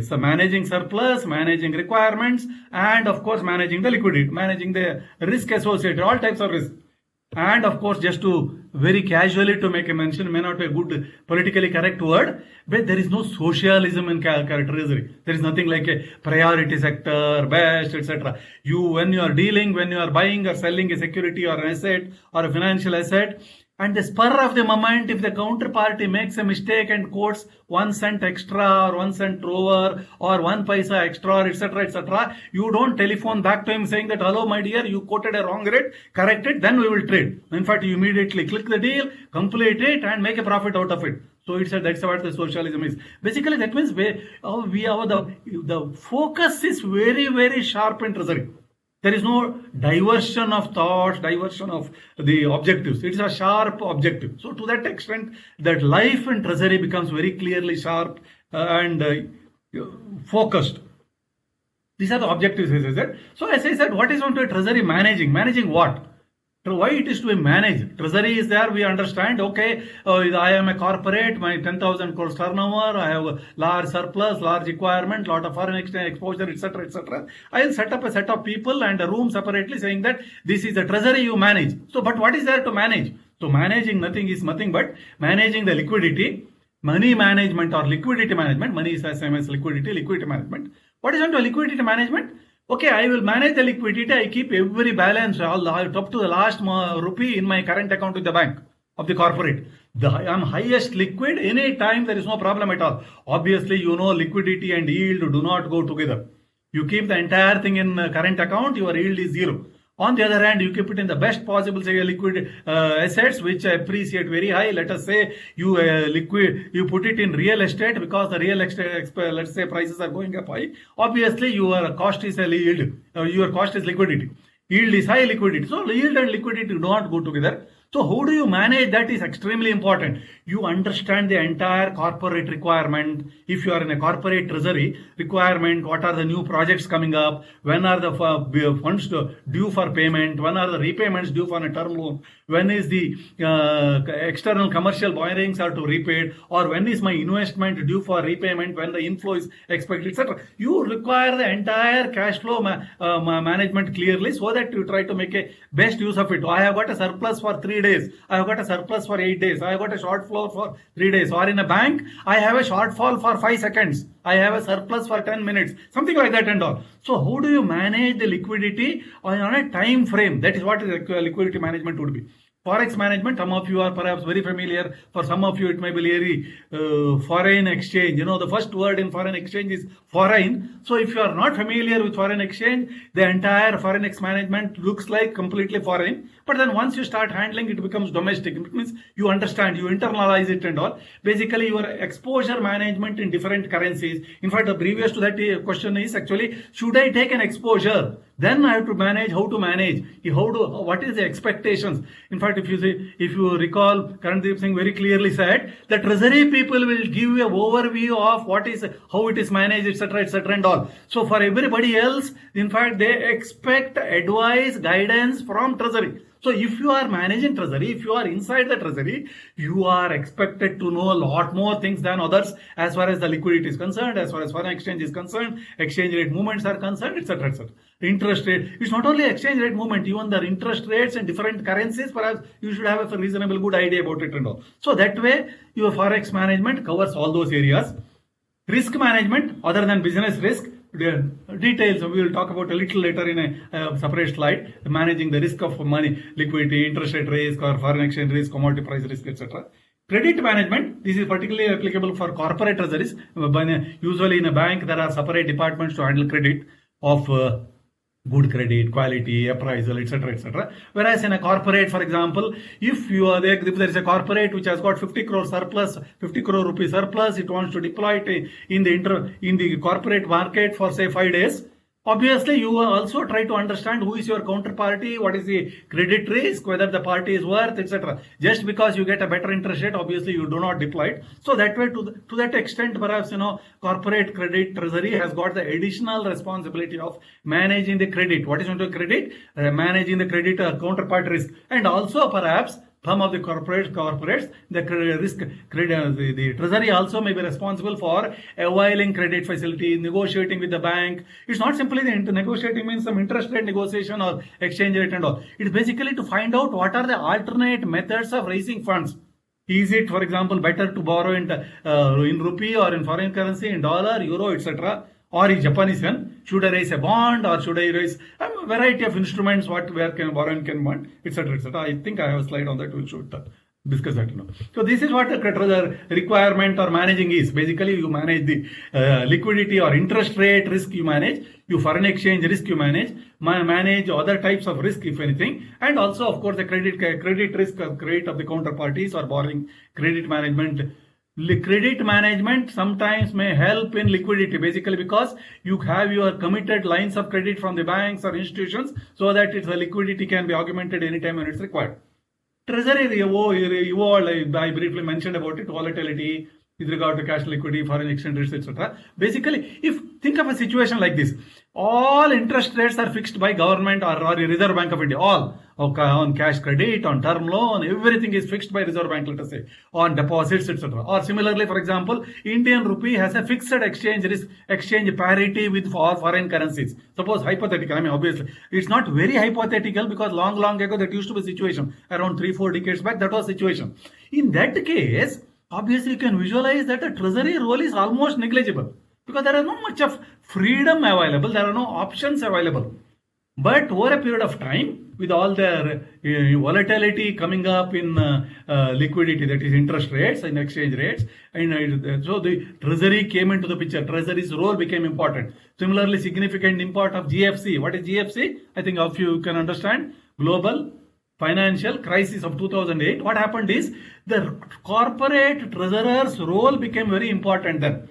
So managing surplus, managing requirements, and of course managing the liquidity, managing the risk associated, all types of risk. And of course, just to very casually to make a mention, may not be a good politically correct word, but there is no socialism in treasury. There is nothing like a priority sector, best, etc. When you are dealing, when you are buying or selling a security or an asset or a financial asset, and the spur of the moment, if the counterparty makes a mistake and quotes 1 cent extra or 1 cent lower or 1 paisa extra, etc., you don't telephone back to him saying that, hello, my dear, you quoted a wrong rate, correct it, then we will trade. In fact, you immediately click the deal, complete it, and make a profit out of it. So that's what the socialism is. Basically, that means the focus is very, very sharp in treasury. There is no diversion of thoughts, diversion of the objectives. It is a sharp objective. So to that extent, that life in treasury becomes very clearly sharp and focused. These are the objectives, as I said. So as I said, what is on to a treasury managing? Managing what? Why it is to be managed? Treasury is there, we understand. Okay, I am a corporate, my 10,000 crores turnover, I have a large surplus, large requirement, lot of foreign exchange exposure, etc. I will set up a set of people and a room separately saying that this is the treasury you manage. So, but what is there to manage? So, managing nothing but managing the liquidity, money management or liquidity management. Money is the same as liquidity management. What is on to liquidity management? Okay, I will manage the liquidity. I keep every balance up to the last rupee in my current account with the bank of the corporate. I am highest liquid any time, there is no problem at all. Obviously, liquidity and yield do not go together. You keep the entire thing in current account, your yield is zero. On the other hand, you keep it in the best possible liquid assets which appreciate very high. Let us say you put it in real estate because the real estate, let's say, prices are going up high. Obviously, your cost is a yield. Your cost is liquidity. Yield is high, liquidity. So yield and liquidity do not go together. So how do you manage that is extremely important. You understand the entire corporate requirement. If you are in a corporate treasury requirement, what are the new projects coming up? When are the funds due for payment? When are the repayments due for a term loan? When is the external commercial borrowings are to repaid? Or when is my investment due for repayment? When the inflow is expected, etc. You require the entire cash flow management clearly so that you try to make a best use of it. I have got a surplus for 3 days. I have got a surplus for 8 days. I have got a shortfall for 3 days. Or in a bank, I have a shortfall for 5 seconds. I have a surplus for 10 minutes. Something like that and all. So how do you manage the liquidity on a time frame? That is what liquidity management would be. Forex management, some of you are perhaps very familiar. For some of you, it may be very foreign exchange. The first word in foreign exchange is foreign. So if you are not familiar with foreign exchange, the entire foreign exchange management looks like completely foreign. But then once you start handling, it becomes domestic. It means you understand, you internalize it and all. Basically, your exposure management in different currencies. In fact, the previous to that question is actually, should I take an exposure? Then I have to manage how to manage. What is the expectations? In fact, if you recall, Karandeep Singh very clearly said, the treasury people will give you an overview of how it is managed, etc. and all. So for everybody else, in fact, they expect advice, guidance from treasury. So if you are managing treasury, if you are inside the treasury, you are expected to know a lot more things than others as far as the liquidity is concerned, as far as foreign exchange is concerned, exchange rate movements are concerned, etc. Interest rate. It's not only exchange rate movement, even the interest rates in different currencies, perhaps you should have a reasonable good idea about it and all. So that way, your forex management covers all those areas. Risk management, other than business risk, details we will talk about a little later in a separate slide. Managing the risk of money, liquidity, interest rate risk, or foreign exchange risk, commodity price risk, etc. Credit management, this is particularly applicable for corporate treasuries. Usually in a bank, there are separate departments to handle credit of good credit, quality, appraisal, etc. Whereas in a corporate, for example, if there is a corporate which has got 50 crore surplus, 50 crore rupee surplus, it wants to deploy it in the corporate market for say 5 days. Obviously, you also try to understand who is your counterparty, what is the credit risk, whether the party is worth, etc. Just because you get a better interest rate, obviously you do not deploy it. So that way, to that extent, perhaps corporate credit treasury has got the additional responsibility of managing the credit. What is into credit? Managing the credit counterparty risk, and also perhaps some of the corporates, the the treasury also may be responsible for availing credit facility, negotiating with the bank. It's not simply the negotiating means some interest rate negotiation or exchange rate and all. It's basically to find out what are the alternate methods of raising funds. Is it, for example, better to borrow in rupee or in foreign currency, in dollar, euro, etc., or in Japanese yen? Should I raise a bond or should I raise a variety of instruments? Where can borrow and can bond, etc., etc. I think I have a slide on that. We should discuss that. So this is what the requirement or managing is. Basically, you manage the liquidity or interest rate risk. You manage. You foreign exchange risk. You manage other types of risk, if anything, and also, of course, the credit risk or credit of the counterparties or borrowing credit management. Credit management sometimes may help in liquidity, basically because you have your committed lines of credit from the banks or institutions, so that its liquidity can be augmented anytime when it's required. Treasury evolved, I briefly mentioned about it, volatility with regard to cash liquidity, foreign exchange rates, etc. Basically, think of a situation like this. All interest rates are fixed by government or Reserve Bank of India. All on cash credit, on term loan, everything is fixed by Reserve Bank, let us say, on deposits, etc. Or similarly, for example, Indian rupee has a fixed exchange risk, exchange parity with foreign currencies. Suppose hypothetical, obviously, it's not very hypothetical because long ago that used to be a situation. Around 3-4 decades back, that was the situation. In that case, obviously, you can visualize that the treasury role is almost negligible because there are not much of freedom available, there are no options available. But over a period of time, with all the volatility coming up in liquidity, that is interest rates and exchange rates, and so the treasury came into the picture. Treasury's role became important. Similarly, significant import of GFC. What is GFC? I think all of you can understand. Global financial crisis of 2008. What happened is the corporate treasurer's role became very important then.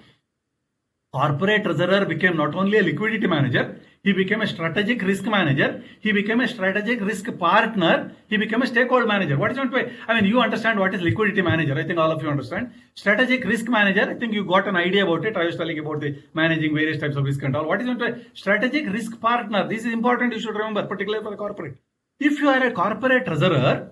Corporate treasurer became not only a liquidity manager, he became a strategic risk manager, he became a strategic risk partner, he became a stakeholder manager. What is meant by, you understand what is liquidity manager. I think all of you understand. Strategic risk manager, I think you got an idea about it. I was telling about the managing various types of risk and all. What is meant by strategic risk partner? This is important, you should remember, particularly for the corporate. If you are a corporate treasurer,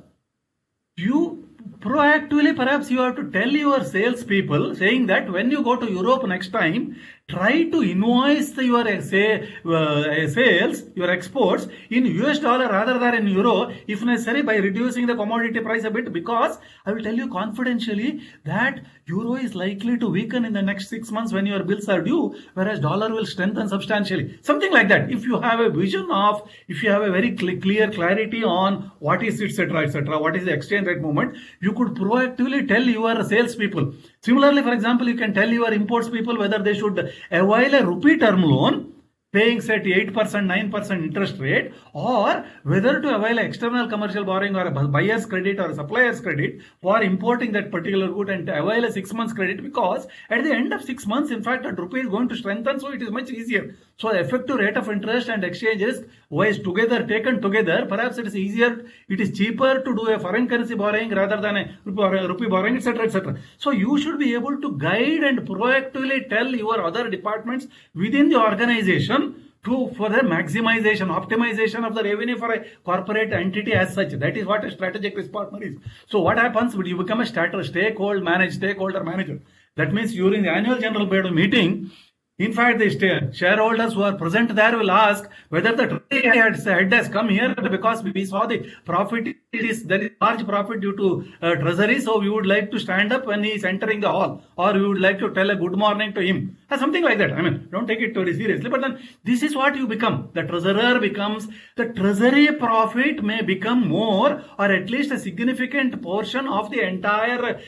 you proactively perhaps you have to tell your salespeople saying that when you go to Europe next time, try to invoice your sales, your exports in US dollar rather than in euro, if necessary, by reducing the commodity price a bit, because I will tell you confidentially that euro is likely to weaken in the next 6 months when your bills are due, whereas dollar will strengthen substantially. Something like that. If you have a vision of, if you have a very clear clarity on what is etc., what is the exchange rate movement, you could proactively tell your salespeople. Similarly, for example, you can tell your imports people whether they should avail a rupee term loan paying say 8%, 9% interest rate, or whether to avail external commercial borrowing or a buyer's credit or a supplier's credit for importing that particular good and avail a 6 months credit, because at the end of 6 months, in fact, that rupee is going to strengthen, so it is much easier. So the effective rate of interest and exchange risk was taken together, perhaps it is easier, it is cheaper to do a foreign currency borrowing rather than a rupee borrowing, etc., etc. So you should be able to guide and proactively tell your other departments within the organization for the maximization, optimization of the revenue for a corporate entity as such. That is what a strategic risk partner is. So what happens when you become a stakeholder manager? That means during the annual general board meeting, in fact, the shareholders who are present there will ask whether the head has come here because we saw the profit. There is large profit due to treasury, so we would like to stand up when he is entering the hall, or we would like to tell a good morning to him, or something like that. Don't take it very seriously, but then this is what you become. The treasurer becomes, the treasury profit may become more, or at least a significant portion of the entire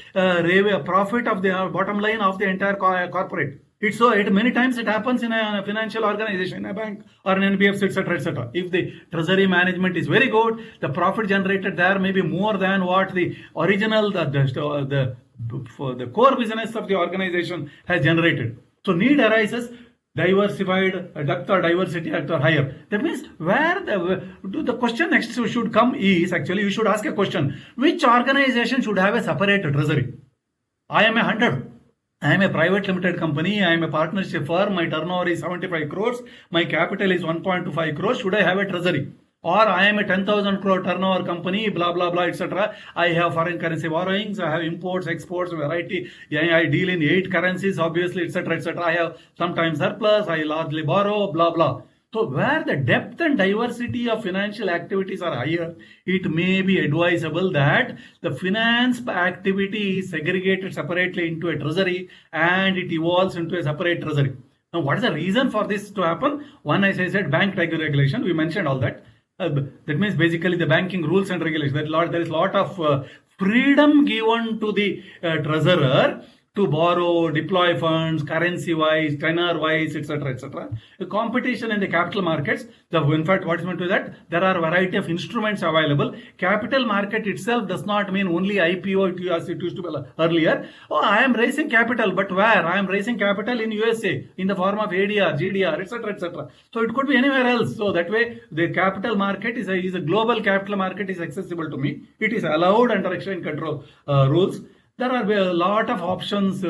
profit of the bottom line of the entire corporate. Many times it happens in a financial organization, in a bank or an NBFC, etc., etc. If the treasury management is very good, the profit generated there may be more than what the original, the core business of the organization has generated. So need arises, diversified depth or diversity or higher. That means where the question next should come is, actually you should ask a question: which organization should have a separate treasury? I am a private limited company. I am a partnership firm. My turnover is 75 crores. My capital is 1.25 crores. Should I have a treasury? Or I am a 10,000 crore turnover company, blah, blah, blah, etc. I have foreign currency borrowings, I have imports, exports, variety. I deal in 8 currencies, obviously, etc., etc. I have sometimes surplus, I largely borrow, blah, blah. So where the depth and diversity of financial activities are higher, it may be advisable that the finance activity is segregated separately into a treasury and it evolves into a separate treasury. Now, what is the reason for this to happen? One, as I said, bank regulation. We mentioned all that. That means basically the banking rules and regulations. There is a lot of freedom given to the treasurer to borrow, deploy funds, currency-wise, tenor-wise, etc., etc. The competition in the capital markets, in fact, what is meant to that? There are a variety of instruments available. Capital market itself does not mean only IPO as it used to be earlier. Oh, I am raising capital, but where? I am raising capital in USA in the form of ADR, GDR, etc., etc. So it could be anywhere else. So that way, the capital market is a global capital market is accessible to me. It is allowed under exchange control rules. There are a lot of options,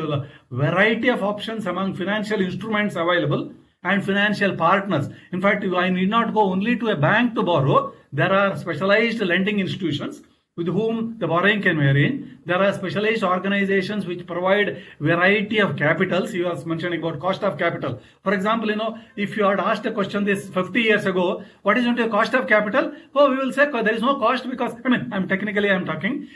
variety of options among financial instruments available and financial partners. In fact, I need not go only to a bank to borrow. There are specialized lending institutions with whom the borrowing can vary. There are specialized organizations which provide variety of capitals. You was mentioning about cost of capital. For example, if you had asked a question this 50 years ago, what is the cost of capital? Oh, we will say there is no cost because, I'm talking.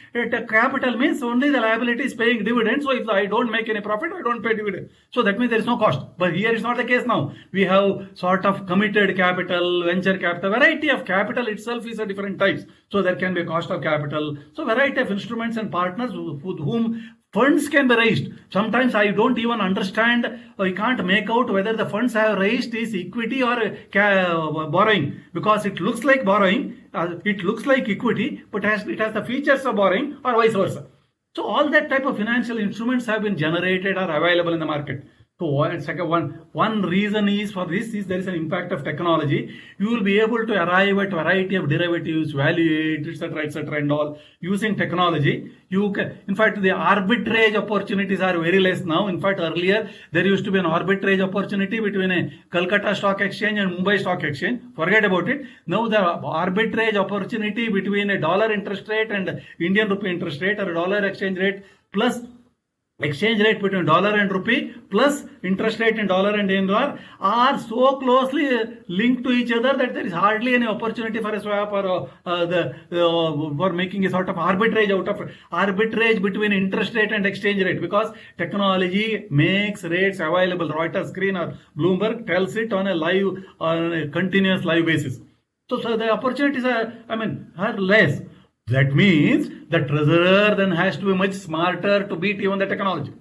Capital means only the liability is paying dividends. So if I don't make any profit, I don't pay dividend. So that means there is no cost. But here is not the case now. We have sort of committed capital, venture capital, variety of capital itself is a different types. So there can be a cost of capital. So variety of instruments and partners with whom funds can be raised. Sometimes I don't even understand, I can't make out whether the funds I have raised is equity or borrowing, because it looks like borrowing, it looks like equity, but it has the features of borrowing or vice versa. So all that type of financial instruments have been generated or available in the market. So one reason is for this is there is an impact of technology. You will be able to arrive at variety of derivatives, value, etc., and all using technology. You can, in fact, the arbitrage opportunities are very less now. In fact, earlier there used to be an arbitrage opportunity between a Calcutta Stock Exchange and Mumbai Stock Exchange. Forget about it. Now the arbitrage opportunity between a dollar interest rate and Indian rupee interest rate, or a dollar exchange rate plus exchange rate between dollar and rupee plus interest rate in dollar and INR are so closely linked to each other that there is hardly any opportunity for a swap or for making a sort of arbitrage out of arbitrage between interest rate and exchange rate, because technology makes rates available. Reuters screen or Bloomberg tells it on a continuous live basis. So the opportunities are less. That means the treasurer then has to be much smarter to beat even the technology.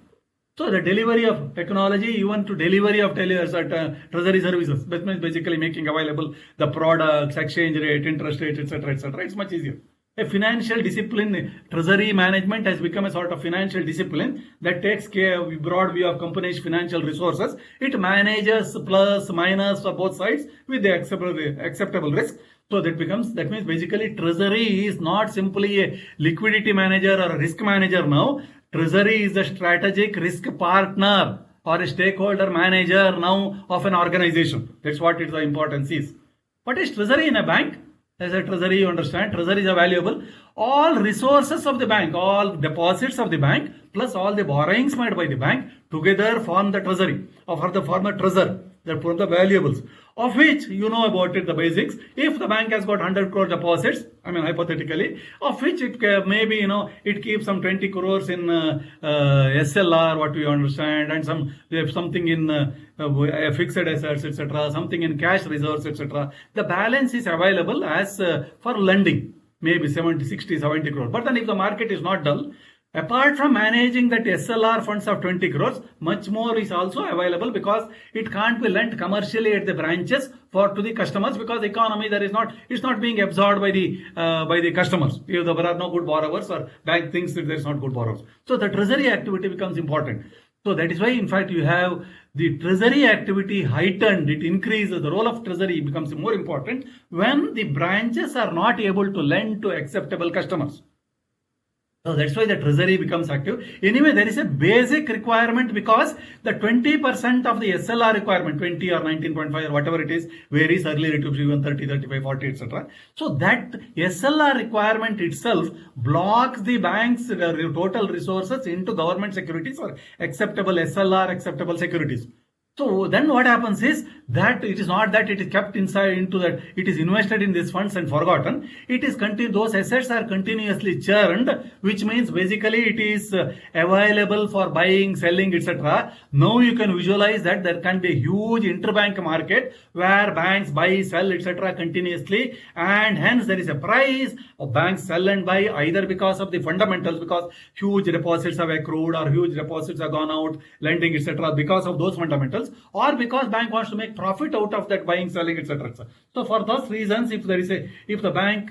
So the delivery of technology, even to delivery of treasury services, that means basically making available the products, exchange rate, interest rate, etc., etc. It's much easier. A financial discipline, treasury management has become a sort of financial discipline that takes care of a broad view of company's financial resources. It manages plus, minus of both sides with the acceptable risk. So that means basically treasury is not simply a liquidity manager or a risk manager now. Treasury is a strategic risk partner or a stakeholder manager now of an organization. That's what the importance is. What is treasury in a bank? As a treasury, you understand, treasury is valuable. All resources of the bank, all deposits of the bank, plus all the borrowings made by the bank together form the treasury, or form the treasure, that form the valuables, of which you know about it, the basics. If the bank has got 100 crore deposits, hypothetically, of which it maybe, it keeps some 20 crores in SLR, what we understand, and something in fixed assets, etc., something in cash reserves, etc. The balance is available as for lending, maybe 60, 70 crores. But then if the market is not dull, apart from managing that SLR funds of 20 crores, much more is also available, because it can't be lent commercially at the branches to the customers, because the economy it's not being absorbed by the customers. If there are no good borrowers, or bank thinks that there is not good borrowers. So the treasury activity becomes important. So that is why, in fact, you have the treasury activity heightened. It increases. The role of treasury becomes more important when the branches are not able to lend to acceptable customers. So that's why the treasury becomes active. Anyway, there is a basic requirement because the 20% of the SLR requirement, 20 or 19.5 or whatever it is, varies. Earlier it would be even 30, 35, 40, etc. So that SLR requirement itself blocks the bank's total resources into government securities or acceptable SLR, acceptable securities. So then what happens is that it is not that it is kept inside into that it is invested in these funds and forgotten. It is those assets are continuously churned, which means basically it is available for buying, selling, etc. Now you can visualize that there can be a huge interbank market where banks buy, sell, etc. continuously, and hence there is a price of banks sell and buy either because of the fundamentals, because huge deposits have accrued or huge deposits have gone out, lending, etc. because of those fundamentals, or because bank wants to make profit out of that buying, selling, etc. So for those reasons, if the bank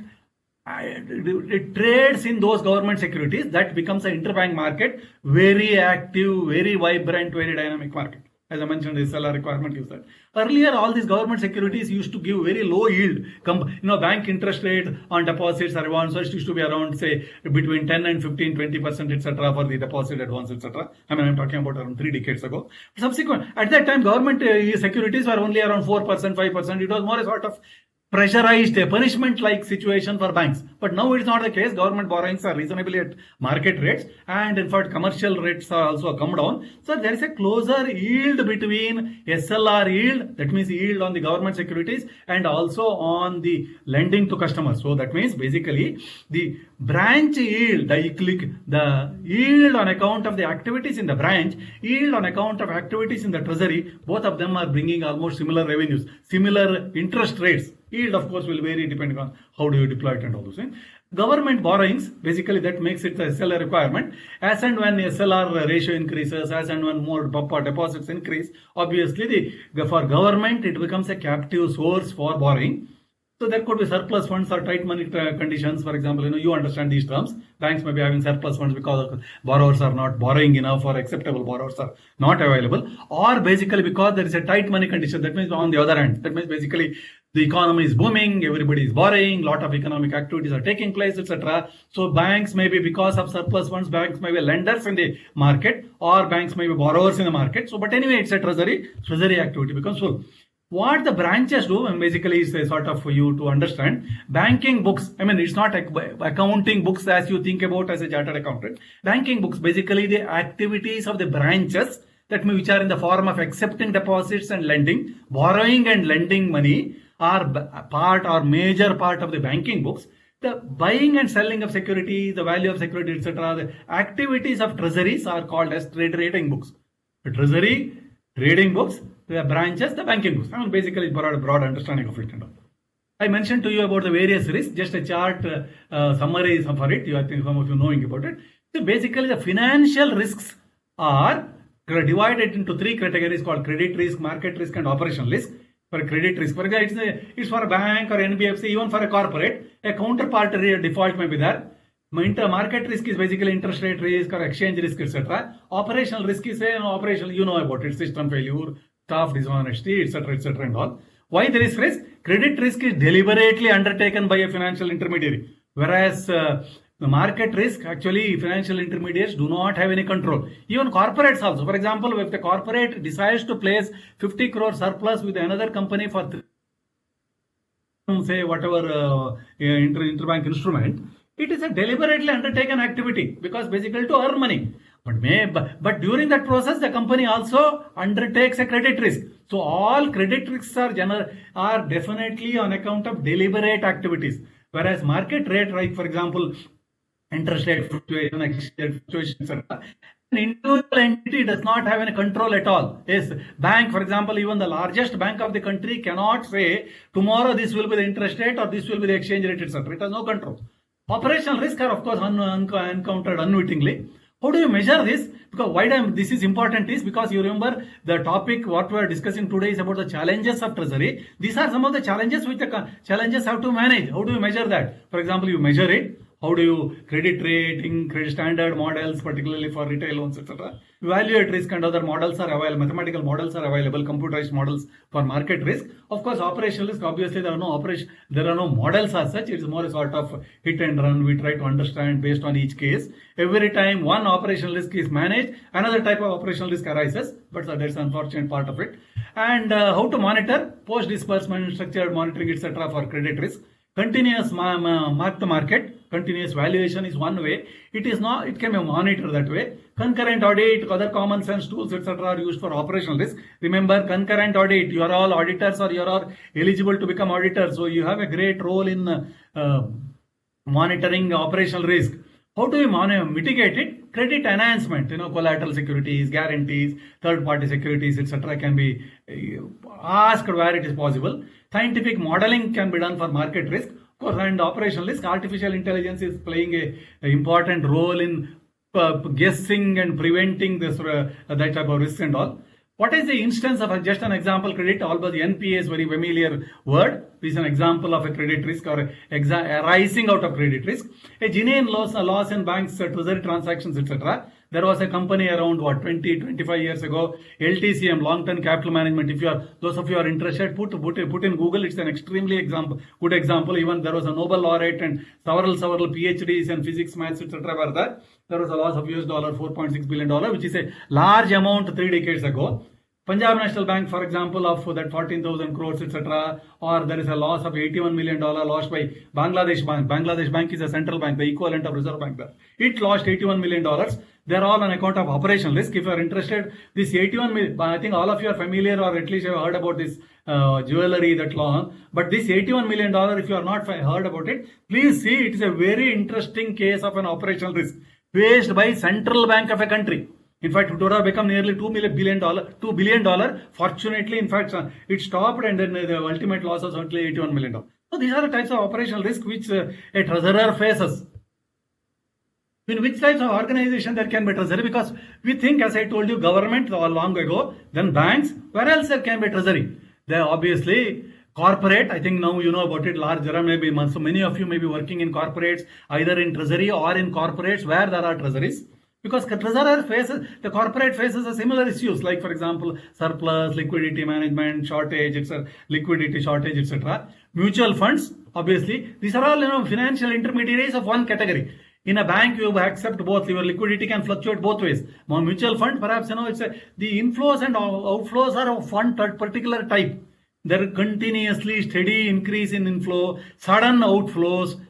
it trades in those government securities, that becomes an interbank market, very active, very vibrant, very dynamic market. As I mentioned, the SLR requirement gives that. Earlier, all these government securities used to give very low yield. Bank interest rate on deposits or advances used to be around, say, between 10 and 15, 20%, etc. for the deposit, advance, etc. I mean, I'm talking about around 3 decades ago. Subsequent, at that time, government securities were only around 4%, 5%. It was more a sort of pressurized, a punishment-like situation for banks. But now it's not the case. Government borrowings are reasonably at market rates, and in fact, commercial rates are also come down. So there is a closer yield between SLR yield, that means yield on the government securities, and also on the lending to customers. So that means basically the branch yield, the yield on account of the activities in the branch, yield on account of activities in the treasury, both of them are bringing almost similar revenues, similar interest rates. Yield, of course, will vary depending on how do you deploy it and all those things. Government borrowings, basically that makes it a SLR requirement. As and when SLR ratio increases, as and when more deposits increase, obviously for government it becomes a captive source for borrowing. So there could be surplus funds or tight money conditions. For example, you understand these terms. Banks may be having surplus funds because borrowers are not borrowing enough, or acceptable borrowers are not available, or basically because there is a tight money condition. That means on the other hand, that means basically the economy is booming, everybody is borrowing, lot of economic activities are taking place, etc. So banks may be, because of surplus funds, banks may be lenders in the market, or banks may be borrowers in the market. So, but anyway, it's a treasury activity becomes full. What the branches do, and basically is a sort of for you to understand, banking books, I mean, it's not accounting books as you think about as a chartered accountant. Banking books, basically the activities of the branches, that which are in the form of accepting deposits and lending, borrowing and lending money, are part or major part of the banking books. The buying and selling of securities, the value of security, etc. The activities of treasuries are called as trading books. The treasury, trading books, the branches, the banking books. I mean, basically, broad understanding of it. I mentioned to you about the various risks, just a chart summary for it. I think some of you knowing about it. So basically, the financial risks are divided into 3 categories called credit risk, market risk, and operational risk. For credit risk, for example, it's for a bank or NBFC, even for a corporate, a counterparty default may be there. Market risk is basically interest rate risk or exchange risk, etc. Operational risk is operational, you know about it, system failure, staff dishonesty, etc., etc., and all. Why there is risk? Credit risk is deliberately undertaken by a financial intermediary, whereas the market risk, actually, financial intermediaries do not have any control. Even corporates also. For example, if the corporate decides to place 50 crore surplus with another company for say whatever interbank instrument, it is a deliberately undertaken activity because basically to earn money. But during that process, the company also undertakes a credit risk. So all credit risks are definitely on account of deliberate activities. Whereas market rate, like for example, interest rate fluctuation, exchange fluctuation, etc. An individual entity does not have any control at all. Yes, bank, for example, even the largest bank of the country cannot say tomorrow this will be the interest rate or this will be the exchange rate, etc. It has no control. Operational risk are of course encountered unwittingly. How do you measure this? Because this is important is because you remember the topic what we are discussing today is about the challenges of treasury. These are some of the challenges which the challenges have to manage. How do you measure that? For example, you measure it. how do you credit rating, credit standard models, particularly for retail loans, etc. Evaluate risk and other models are available, mathematical models are available, computerized models for market risk. Of course, operational risk, obviously there are no models as such. It is more a sort of hit and run. We try to understand based on each case. Every time one operational risk is managed, another type of operational risk arises, but that's an unfortunate part of it. And how to monitor post disbursement, structured monitoring, etc. for credit risk. Continuous mark to market, continuous valuation is one way. It is not, it can be monitored that way. Concurrent audit, other common sense tools, etc. are used for operational risk. Remember, concurrent audit, you are all auditors or you are all eligible to become auditors. So you have a great role in monitoring operational risk. How do we mitigate it? Credit enhancement, collateral securities, guarantees, third-party securities, etc. can be asked where it is possible. Scientific modeling can be done for market risk. Of course, and operational risk, artificial intelligence is playing an important role in guessing and preventing this that type of risk and all. What is the instance of just an example credit? Although the NPA is very familiar word, is an example of a credit risk or arising out of credit risk. A genuine loss in banks, treasury transactions, etc. There was a company around 25 years ago, LTCM, long-term capital management. If those of you are interested, put in Google. It's an extremely good example. Even there was a Nobel laureate and several PhDs in physics, maths, etc. were there. There was a loss of $4.6 billion, which is a large amount 3 decades ago. Punjab National Bank, for example, of that 14,000 crores, etc. Or there is a loss of $81 million lost by Bangladesh Bank. Bangladesh Bank is a central bank, the equivalent of Reserve Bank there. It lost $81 million. They are all on account of operational risk. If you are interested, this 81 million, I think all of you are familiar or at least have heard about this jewelry that long. But this $81 million, if you are not heard about it, please see, it is a very interesting case of an operational risk faced by central bank of a country. In fact, it would have become nearly $2 billion. Fortunately, in fact, it stopped and then the ultimate loss was only $81 million. So these are the types of operational risk which a treasurer faces. In which types of organization there can be treasury? Because we think, as I told you, government long ago, then banks, where else there can be treasury? There obviously corporate, I think now you know about it, there may be so many of you may be working in corporates, either in treasury or in corporates where there are treasuries. Because the corporate faces a similar issues, like for example, surplus, liquidity management, shortage, etc., liquidity shortage, etc. Mutual funds, obviously, these are all financial intermediaries of one category. In a bank, you accept both. Your liquidity can fluctuate both ways. Mutual fund, perhaps it's the inflows and outflows are of one particular type. There is continuously steady increase in inflow, sudden outflows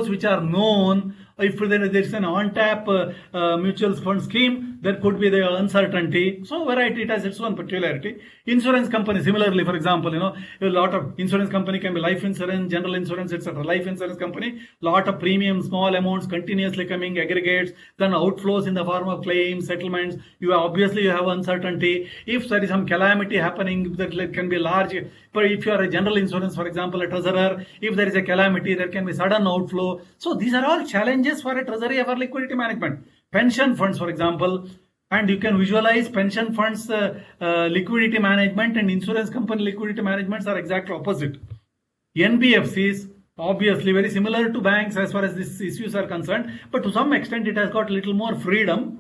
which are known. If there is an on-tap mutual fund scheme, there could be the uncertainty. So variety, it has its own peculiarity. Insurance company, similarly, for example, a lot of insurance company can be life insurance, general insurance, etc. Life insurance company, lot of premiums, small amounts continuously coming, aggregates, then outflows in the form of claims, settlements. You have uncertainty. If there is some calamity happening, that can be large. But if you are a general insurance, for example, a treasurer, if there is a calamity, there can be sudden outflow. So these are all challenges for a treasury for liquidity management. Pension funds, for example, and you can visualize pension funds liquidity management and insurance company liquidity management are exactly opposite. NBFCs, obviously very similar to banks as far as these issues are concerned, but to some extent it has got a little more freedom.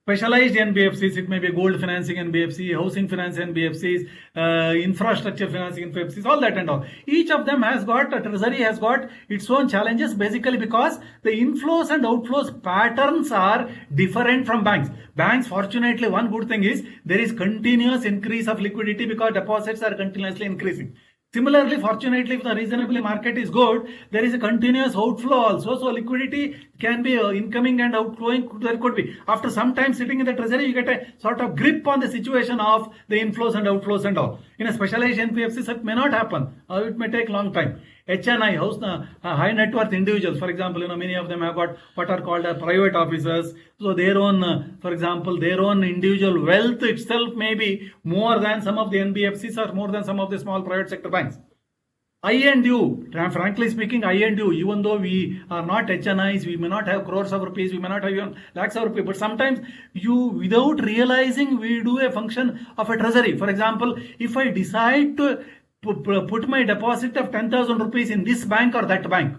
Specialized NBFCs, it may be gold financing NBFC, housing finance NBFCs, infrastructure financing NBFCs, all that and all. Each of them treasury has got its own challenges, basically because the inflows and outflows patterns are different from banks. Banks, fortunately, one good thing is there is continuous increase of liquidity because deposits are continuously increasing. Similarly, fortunately, if the reasonably market is good, there is a continuous outflow also. So liquidity can be incoming and outflowing. There could be. After some time sitting in the treasury, you get a sort of grip on the situation of the inflows and outflows and all. In a specialized NBFC, that may not happen. It may take long time. HNI, high net worth individuals, for example, many of them have got what are called as private officers. So their own, for example, their own individual wealth itself may be more than some of the NBFCs or more than some of the small private sector banks. I and you, frankly speaking, I and you, even though we are not HNIs, we may not have crores of rupees, we may not have even lakhs of rupees, but sometimes without realizing, we do a function of a treasury. For example, if I decide to put my deposit of 10,000 rupees in this bank or that bank,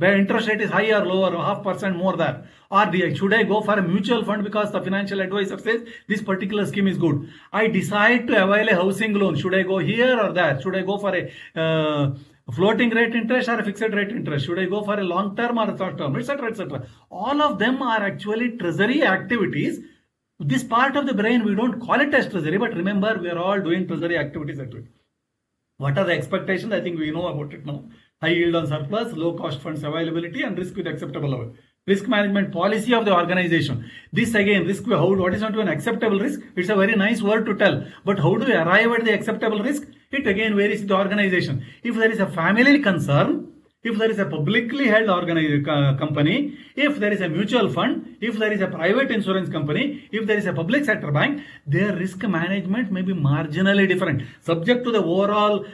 where interest rate is high or low or 0.5% more there, or should I go for a mutual fund because the financial advisor says this particular scheme is good. I decide to avail a housing loan. Should I go here or there? Should I go for a floating rate interest or a fixed rate interest? Should I go for a long term or a short term, etc., etc.? All of them are actually treasury activities. This part of the brain, we don't call it as treasury, but remember, we are all doing treasury activities actually. What are the expectations? I think we know about it now. High yield on surplus, low cost funds availability, and risk with acceptable level. Risk management policy of the organization. This again, risk, what is not an acceptable risk? It's a very nice word to tell. But how do we arrive at the acceptable risk? It again varies with the organization. If there is a family concern, if there is a publicly held company, if there is a mutual fund, if there is a private insurance company, if there is a public sector bank, their risk management may be marginally different. Subject to the overall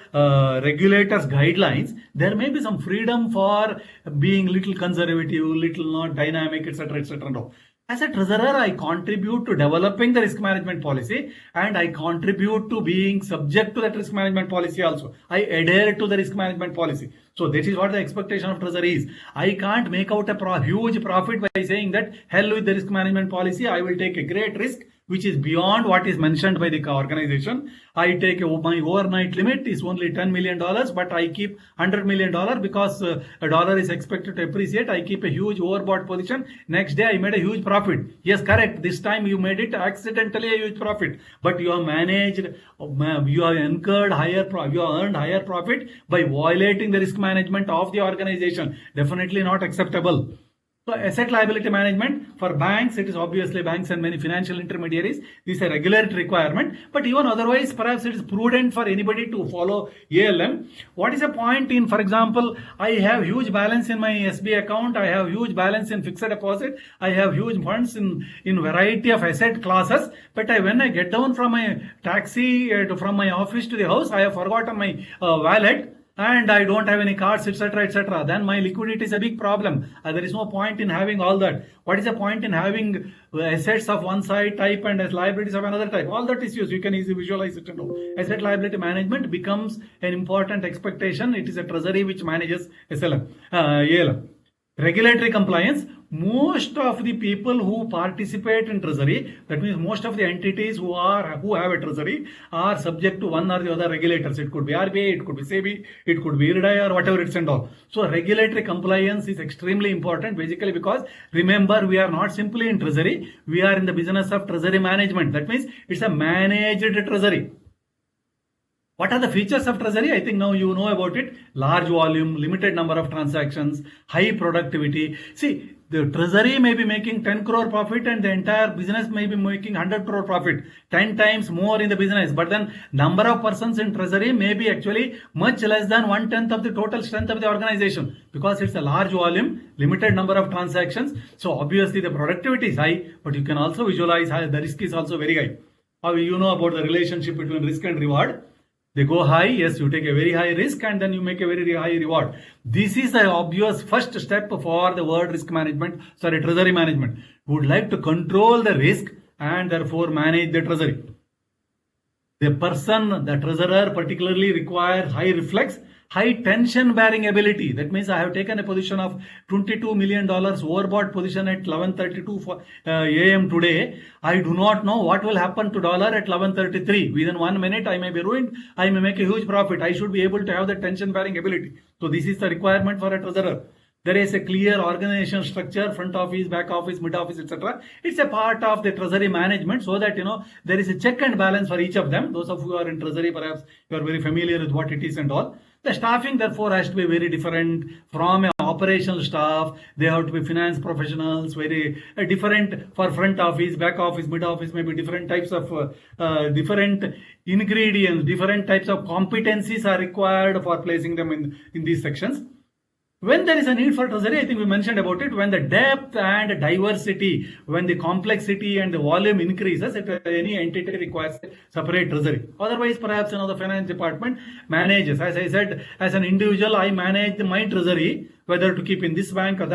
regulators' guidelines, there may be some freedom for being little conservative, little not dynamic, etc., etc. No. As a treasurer, I contribute to developing the risk management policy, and I contribute to being subject to that risk management policy also. I adhere to the risk management policy. So this is what the expectation of treasury is. I can't make out a huge profit by saying that hell with the risk management policy, I will take a great risk which is beyond what is mentioned by the organization. I take my overnight limit is only $10 million, but I keep $100 million because a dollar is expected to appreciate. I keep a huge overbought position. Next day I made a huge profit. Yes, correct. This time you made it accidentally a huge profit, but you have managed, you have incurred you have earned higher profit by violating the risk management of the organization. Definitely not acceptable. So asset liability management for banks, it is obviously banks and many financial intermediaries. This is a regulatory requirement, but even otherwise, perhaps it is prudent for anybody to follow ALM. What is the point in, for example, I have huge balance in my SB account, I have huge balance in fixed deposit, I have huge funds in variety of asset classes, but when I get down from my taxi from my office to the house, I have forgotten my wallet, and I don't have any cards, etc., etc., then my liquidity is a big problem. There is no point in having all that. What is the point in having assets of one side type and liabilities of another type? All that is used. You can easily visualize it. Asset liability management becomes an important expectation. It is a treasury which manages ALM. Regulatory compliance, most of the people who participate in treasury, that means most of the entities who have a treasury, are subject to one or the other regulators. It could be RBI, it could be SEBI, it could be IRDAI, or whatever it's and all. So regulatory compliance is extremely important, basically because remember, we are not simply in treasury, we are in the business of treasury management. That means it's a managed treasury. What are the features of treasury? I think now you know about it. Large volume, limited number of transactions, high productivity. See, the treasury may be making 10 crore profit and the entire business may be making 100 crore profit, 10 times more in the business. But then number of persons in treasury may be actually much less than 1/10 of the total strength of the organization, because it's a large volume, limited number of transactions. So obviously the productivity is high, but you can also visualize how the risk is also very high. How you know about the relationship between risk and reward? They go high, yes, you take a very high risk and then you make a very high reward. This is the obvious first step for the word treasury management. We would like to control the risk and therefore manage the treasury. The treasurer particularly requires high reflex, high tension bearing ability. That means I have taken a position of $22 million overbought position at 11:32 a.m. today. I do not know what will happen to dollar at 11:33. Within 1 minute, I may be ruined. I may make a huge profit. I should be able to have the tension bearing ability. So this is the requirement for a treasurer. There is a clear organization structure, front office, back office, mid office, etc. It's a part of the treasury management, so that there is a check and balance for each of them. Those of you who are in treasury, perhaps you are very familiar with what it is and all. The staffing therefore has to be very different from an operational staff. They have to be finance professionals, very different for front office, back office, mid office, maybe different types of different ingredients, different types of competencies are required for placing them in these sections. When there is a need for treasury, I think we mentioned about it, when the depth and diversity, when the complexity and the volume increases, any entity requires a separate treasury. Otherwise, perhaps the finance department manages. As I said, as an individual, I manage my treasury, whether to keep in this bank or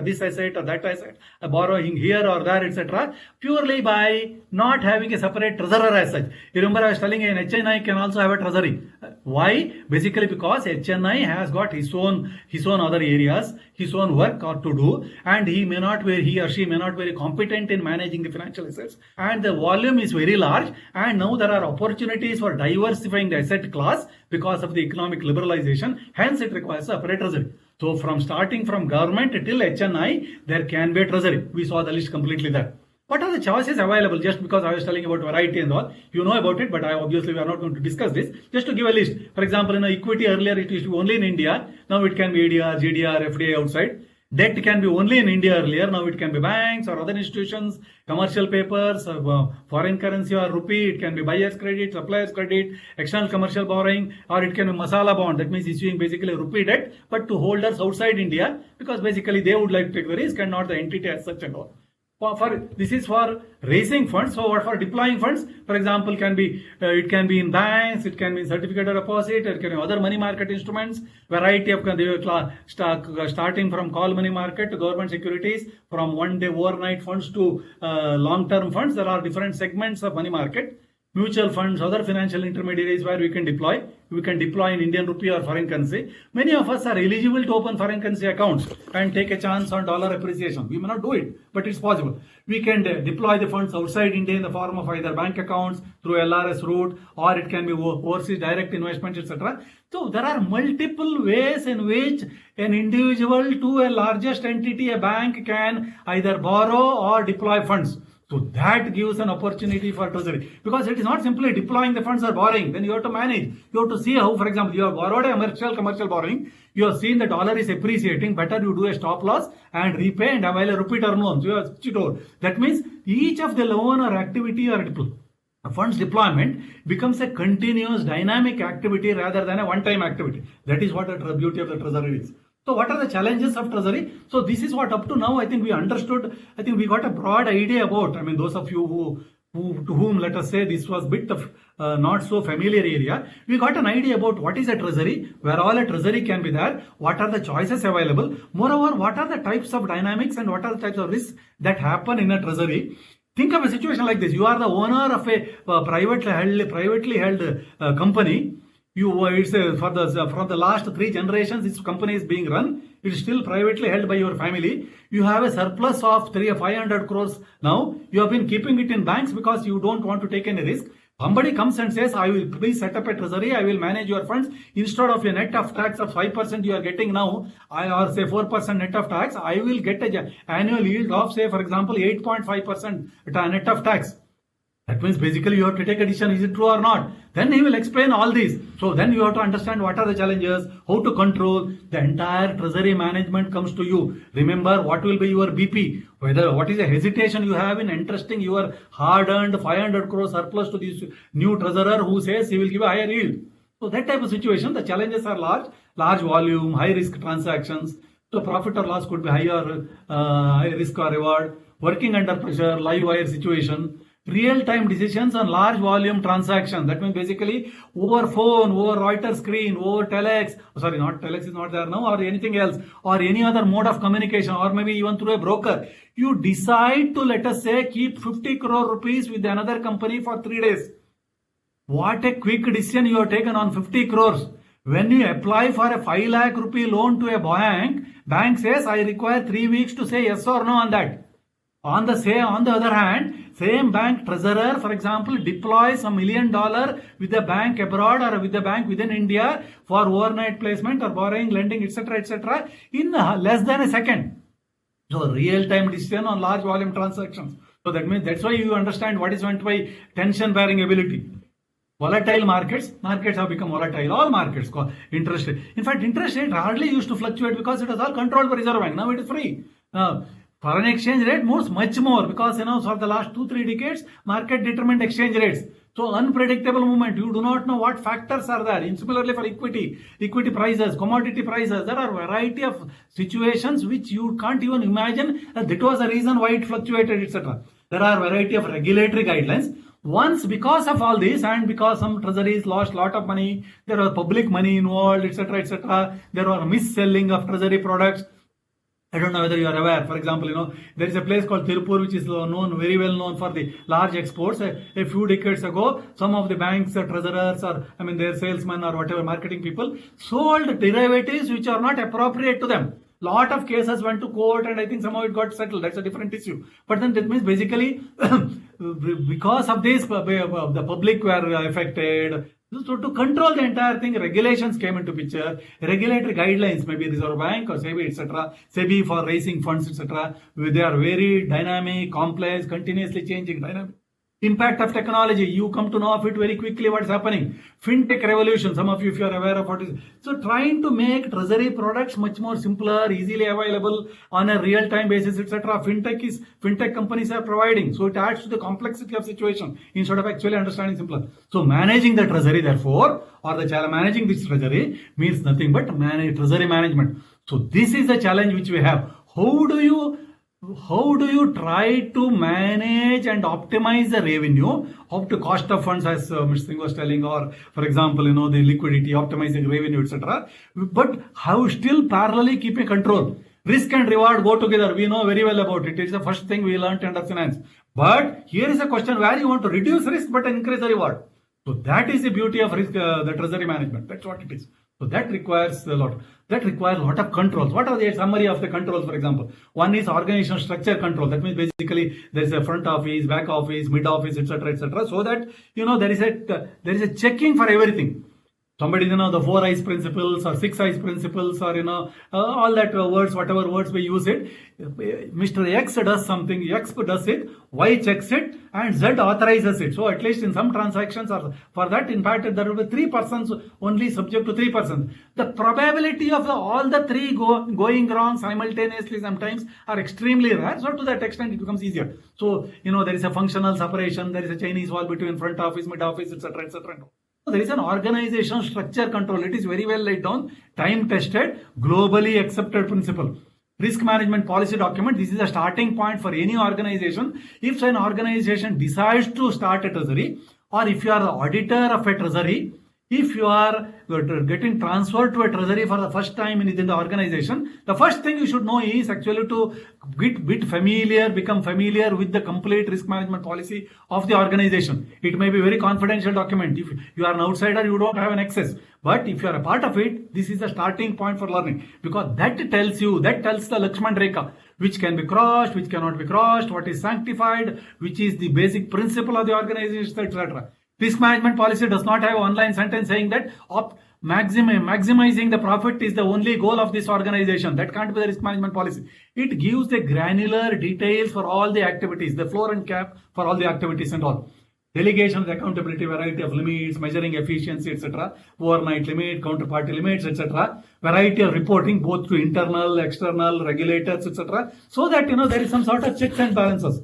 this asset or that asset, borrowing here or there, etc., purely by not having a separate treasurer as such. You remember I was telling you, an HNI can also have a treasury. Why? Basically because HNI has got his own other areas, his own work or to do, and he or she may not be very competent in managing the financial assets, and the volume is very large, and now there are opportunities for diversifying the asset class because of the economic liberalization. Hence it requires a separate treasury. So starting from government till HNI, there can be a treasury. We saw the list completely there. What are the choices available? Just because I was telling about variety and all, you know about it, but obviously we are not going to discuss this. Just to give a list. For example, in equity earlier it used to be only in India. Now it can be ADR, GDR, FDI outside. Debt can be only in India earlier. Now it can be banks or other institutions, commercial papers, foreign currency or rupee. It can be buyer's credit, supplier's credit, external commercial borrowing, or it can be masala bond. That means issuing basically rupee debt, but to holders outside India, because basically they would like to take the risk and not the entity as such and all. This is for raising funds. So what for deploying funds? For example, it can be in banks, it can be in certificate of deposit, it can be other money market instruments, variety of starting from call money market to government securities, from one day overnight funds to long-term funds. There are different segments of money market. Mutual funds, other financial intermediaries where we can deploy. We can deploy in Indian rupee or foreign currency. Many of us are eligible to open foreign currency accounts and take a chance on dollar appreciation. We may not do it, but it's possible. We can deploy the funds outside India in the form of either bank accounts through LRS route, or it can be overseas direct investments, etc. So there are multiple ways in which an individual to a largest entity, a bank, can either borrow or deploy funds. So that gives an opportunity for treasury, because it is not simply deploying the funds or borrowing. Then you have to manage. You have to see how, for example, you have borrowed a commercial borrowing. You have seen the dollar is appreciating. Better you do a stop loss and repay and avail a rupee term loan. So you have switched it over. That means each of the loan or activity or funds deployment becomes a continuous dynamic activity rather than a one-time activity. That is what the beauty of the treasury is. So what are the challenges of treasury? So this is what up to now I think we understood. I think we got a broad idea about. I mean, those of you to whom, let us say, this was bit of not so familiar area, we got an idea about what is a treasury, where all a treasury can be there, what are the choices available, moreover, what are the types of dynamics and what are the types of risks that happen in a treasury. Think of a situation like this. You are the owner of a privately held company. It's from the last 3 generations, this company is being run. It is still privately held by your family. You have a surplus of 300 or 500 crores now. You have been keeping it in banks because you don't want to take any risk. Somebody comes and says, I will please set up a treasury, I will manage your funds. Instead of a net of tax of 5% you are getting now, or say 4% net of tax, I will get an annual yield of, say, for example, 8.5% net of tax. That means basically you have to take a decision, is it true or not? Then he will explain all these. So then you have to understand what are the challenges, how to control. The entire treasury management comes to you. Remember what will be your BP, what is the hesitation you have in entrusting your hard-earned 500 crore surplus to this new treasurer who says he will give a higher yield. So that type of situation, the challenges are large volume, high risk transactions. So profit or loss could be higher, high risk or reward, working under pressure, live wire situation. Real-time decisions on large volume transactions. That means basically over phone, over Reuters screen, over telex. Sorry, not telex is not there now, or anything else, or any other mode of communication, or maybe even through a broker. You decide to, let us say, keep 50 crore rupees with another company for 3 days. What a quick decision you have taken on 50 crores. When you apply for a 5 lakh rupee loan to a bank says, I require 3 weeks to say yes or no on that. On the other hand, same bank treasurer, for example, deploys $1 million with a bank abroad or with a bank within India for overnight placement or borrowing, lending, etc., in less than a second. So real-time decision on large volume transactions. So that means that's why you understand what is meant by tension-bearing ability. Volatile markets have become volatile. All markets, interest rate. In fact, interest rate hardly used to fluctuate because it was all controlled by Reserve Bank. Now it is free. Foreign exchange rate moves much more because, for the last 2-3 decades, market determined exchange rates. So unpredictable movement. You do not know what factors are there. And similarly for equity prices, commodity prices, there are a variety of situations which you can't even imagine that was the reason why it fluctuated, etc. There are a variety of regulatory guidelines. Once, because of all this, and because some treasuries lost lot of money, there was public money involved, etc., etc. There was mis-selling of treasury products. I don't know whether you are aware. For example, there is a place called Tirupur, which is very well known for the large exports. A few decades ago, some of the banks, treasurers, or their salesmen or whatever marketing people sold derivatives which are not appropriate to them. Lot of cases went to court, and I think somehow it got settled. That's a different issue. But then that means basically, because of this, the public were affected. So to control the entire thing, regulations came into picture, regulatory guidelines, maybe Reserve Bank or SEBI, etc. SEBI for raising funds, etc. They are very dynamic, complex, continuously changing dynamic. Impact of technology, you come to know of it very quickly what's happening. Fintech revolution, some of you, if you are aware of what is. So trying to make treasury products much more simpler, easily available on a real-time basis, etc. Fintech companies are providing. So it adds to the complexity of situation instead of actually understanding simpler. So managing the treasury, therefore, or managing this treasury means nothing but treasury management. So this is the challenge which we have. How do you try to manage and optimize the revenue up to cost of funds, as Mr. Singh was telling, or for example, the liquidity, optimizing revenue, etc. But how still parallelly keeping control. Risk and reward go together. We know very well about it. It's the first thing we learned under finance. But here is a question where you want to reduce risk but increase the reward. So that is the beauty of risk, the treasury management. That's what it is. So that requires a lot. That requires a lot of controls. What are the summary of the controls, for example? One is organizational structure control. That means basically there is a front office, back office, mid office, etc., etc. So that there is a checking for everything. Somebody, the 4 eyes principles or 6 eyes principles, or all that words, whatever words we use it. Mr. X does something, X does it, Y checks it, and Z authorizes it. So at least in some transactions, or for that, in fact, there will be 3 persons only subject to 3%. The probability of all the 3 going wrong simultaneously sometimes are extremely rare. So to that extent, it becomes easier. So there is a functional separation, there is a Chinese wall between front office, mid office, etc., etc. There is an organizational structure control. It is very well laid down, time tested, globally accepted principle. Risk management policy document. This is a starting point for any organization. If an organization decides to start a treasury, or if you are the auditor of a treasury, if you are getting transferred to a treasury for the first time within the organization, the first thing you should know is actually to become familiar with the complete risk management policy of the organization. It may be very confidential document. If you are an outsider, you don't have an access. But if you are a part of it, this is the starting point for learning, because that tells the Lakshman Rekha, which can be crossed, which cannot be crossed, what is sanctified, which is the basic principle of the organization, etc. Risk management policy does not have one line sentence saying that maximizing the profit is the only goal of this organization. That can't be the risk management policy. It gives the granular details for all the activities, the floor and cap for all the activities and all. Delegation of accountability, variety of limits, measuring efficiency, etc. Overnight limit, counterparty limits, etc. Variety of reporting both to internal, external, regulators, etc. So that there is some sort of checks and balances.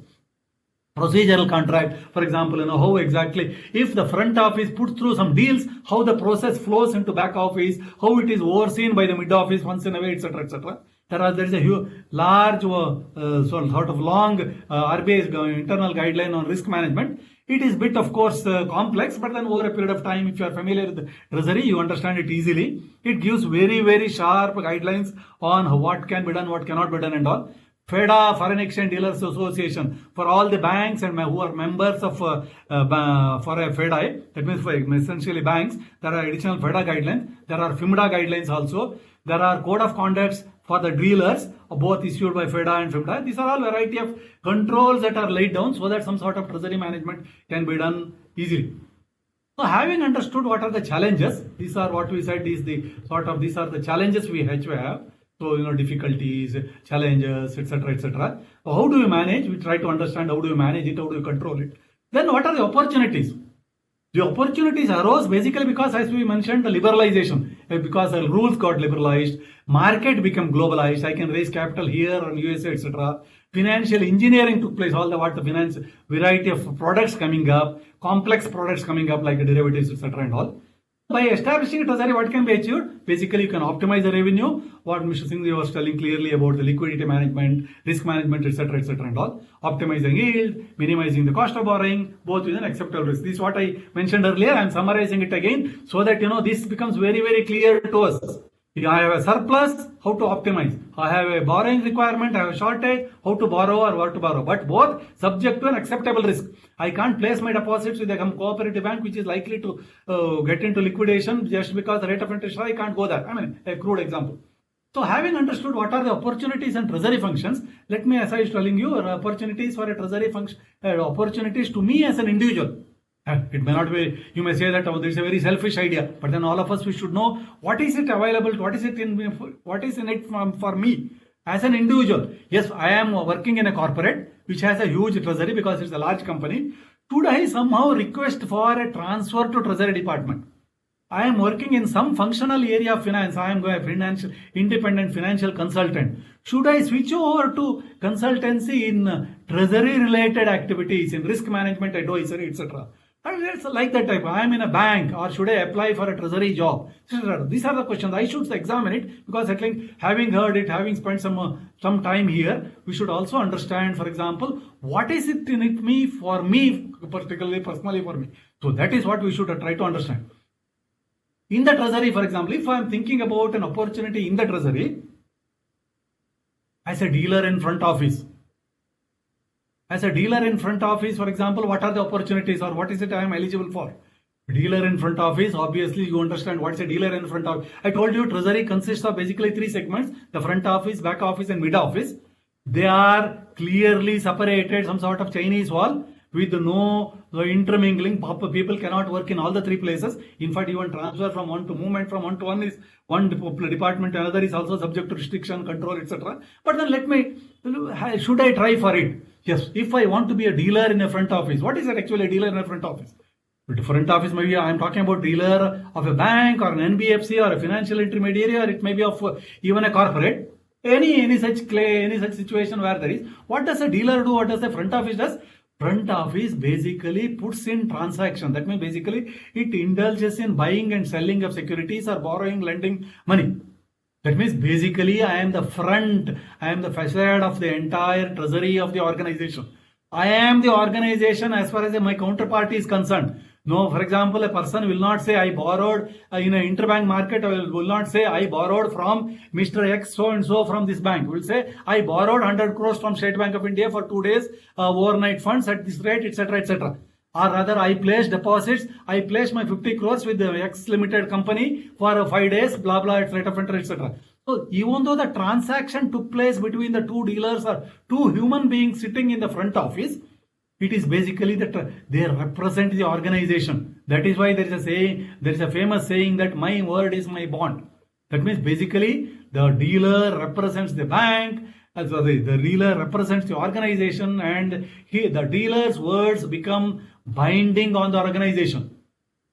Procedural contract, for example, how exactly, if the front office puts through some deals, how the process flows into back office, how it is overseen by the mid office once in a way, etc., etc. There is a huge, large, sort of long RBI internal guideline on risk management. It is bit, of course, complex, but then over a period of time, if you are familiar with the treasury, you understand it easily. It gives very, very sharp guidelines on what can be done, what cannot be done, and all. FEDA, Foreign Exchange Dealers Association, for all the banks and who are members of for a FEDA, that means for essentially banks, there are additional FEDA guidelines. There are FIMDA guidelines also. There are code of conducts for the dealers, both issued by FEDA and FIMDA. These are all variety of controls that are laid down so that some sort of treasury management can be done easily. So having understood what are the challenges, these are what we said is these are the challenges we have. So, difficulties, challenges, etc., etc. So how do you manage? We try to understand how do you manage it, how do you control it. Then what are the opportunities? The opportunities arose basically because, as we mentioned, the liberalization. Because the rules got liberalized, market became globalized. I can raise capital here or USA, etc. Financial engineering took place. All the finance, variety of products coming up, complex products coming up like derivatives, etc. and all. by establishing a treasury, what can be achieved? Basically, you can optimize the revenue. What Mr. Singh was telling clearly about the liquidity management, risk management, etc., and all. Optimizing yield, minimizing the cost of borrowing, both with an acceptable risk. This is what I mentioned earlier. I am summarizing it again so that this becomes very, very clear to us. I have a surplus, how to optimize. I have a borrowing requirement, I have a shortage, how to borrow or what to borrow. But both subject to an acceptable risk. I can't place my deposits with a cooperative bank which is likely to get into liquidation just because the rate of interest I can't go there. I mean, a crude example. So having understood what are the opportunities and treasury functions, let me, as I was telling you, opportunities for a treasury function, opportunities to me as an individual. It may not be, you may say that this is a very selfish idea, but then all of us, we should know what is it available, what is in it for me as an individual. Yes, I am working in a corporate which has a huge treasury because it's a large company. Should I somehow request for a transfer to treasury department? I am working in some functional area of finance. I am a independent financial consultant. Should I switch over to consultancy in treasury related activities, in risk management advisory, etc.? It's like that type. I am in a bank, or should I apply for a treasury job? These are the questions. I should examine it because at least having heard it, having spent some time here, we should also understand, for example, what is it in it for me, particularly personally for me. So that is what we should try to understand. In the treasury, for example, if I am thinking about an opportunity in the treasury, as a dealer in front office, for example, what are the opportunities or what is it I am eligible for? Dealer in front office, obviously you understand what is a dealer in front office. I told you treasury consists of basically 3 segments, the front office, back office and mid office. They are clearly separated, some sort of Chinese wall with no intermingling. People cannot work in all the 3 places. In fact, even transfer from one to movement from one to one is one department to another is also subject to restriction, control, etc. But then should I try for it? Yes, if I want to be a dealer in a front office, what is that actually a dealer in a front office? With front office, maybe I am talking about dealer of a bank or an NBFC or a financial intermediary, or it may be of even a corporate. Any such situation where there is. What does a dealer do? What does a front office does? Front office basically puts in transaction. That means basically it indulges in buying and selling of securities or borrowing, lending money. That means basically I am the facade of the entire treasury of the organization. I am the organization as far as my counterparty is concerned. No, for example, a person will not say I borrowed in an interbank market, or will not say I borrowed from Mr. X so and so from this bank. Will say I borrowed 100 crores from State Bank of India for 2 days overnight funds at this rate, etc., etc. Or rather, I placed deposits. I placed my 50 crores with the X Limited company for 5 days, blah blah, at rate of interest, etc. So even though the transaction took place between the 2 dealers or 2 human beings sitting in the front office, it is basically that they represent the organization. That is why there is a saying, there is a famous saying that my word is my bond. That means basically the dealer represents the bank, the dealer represents the organization, and the dealer's words become binding on the organization.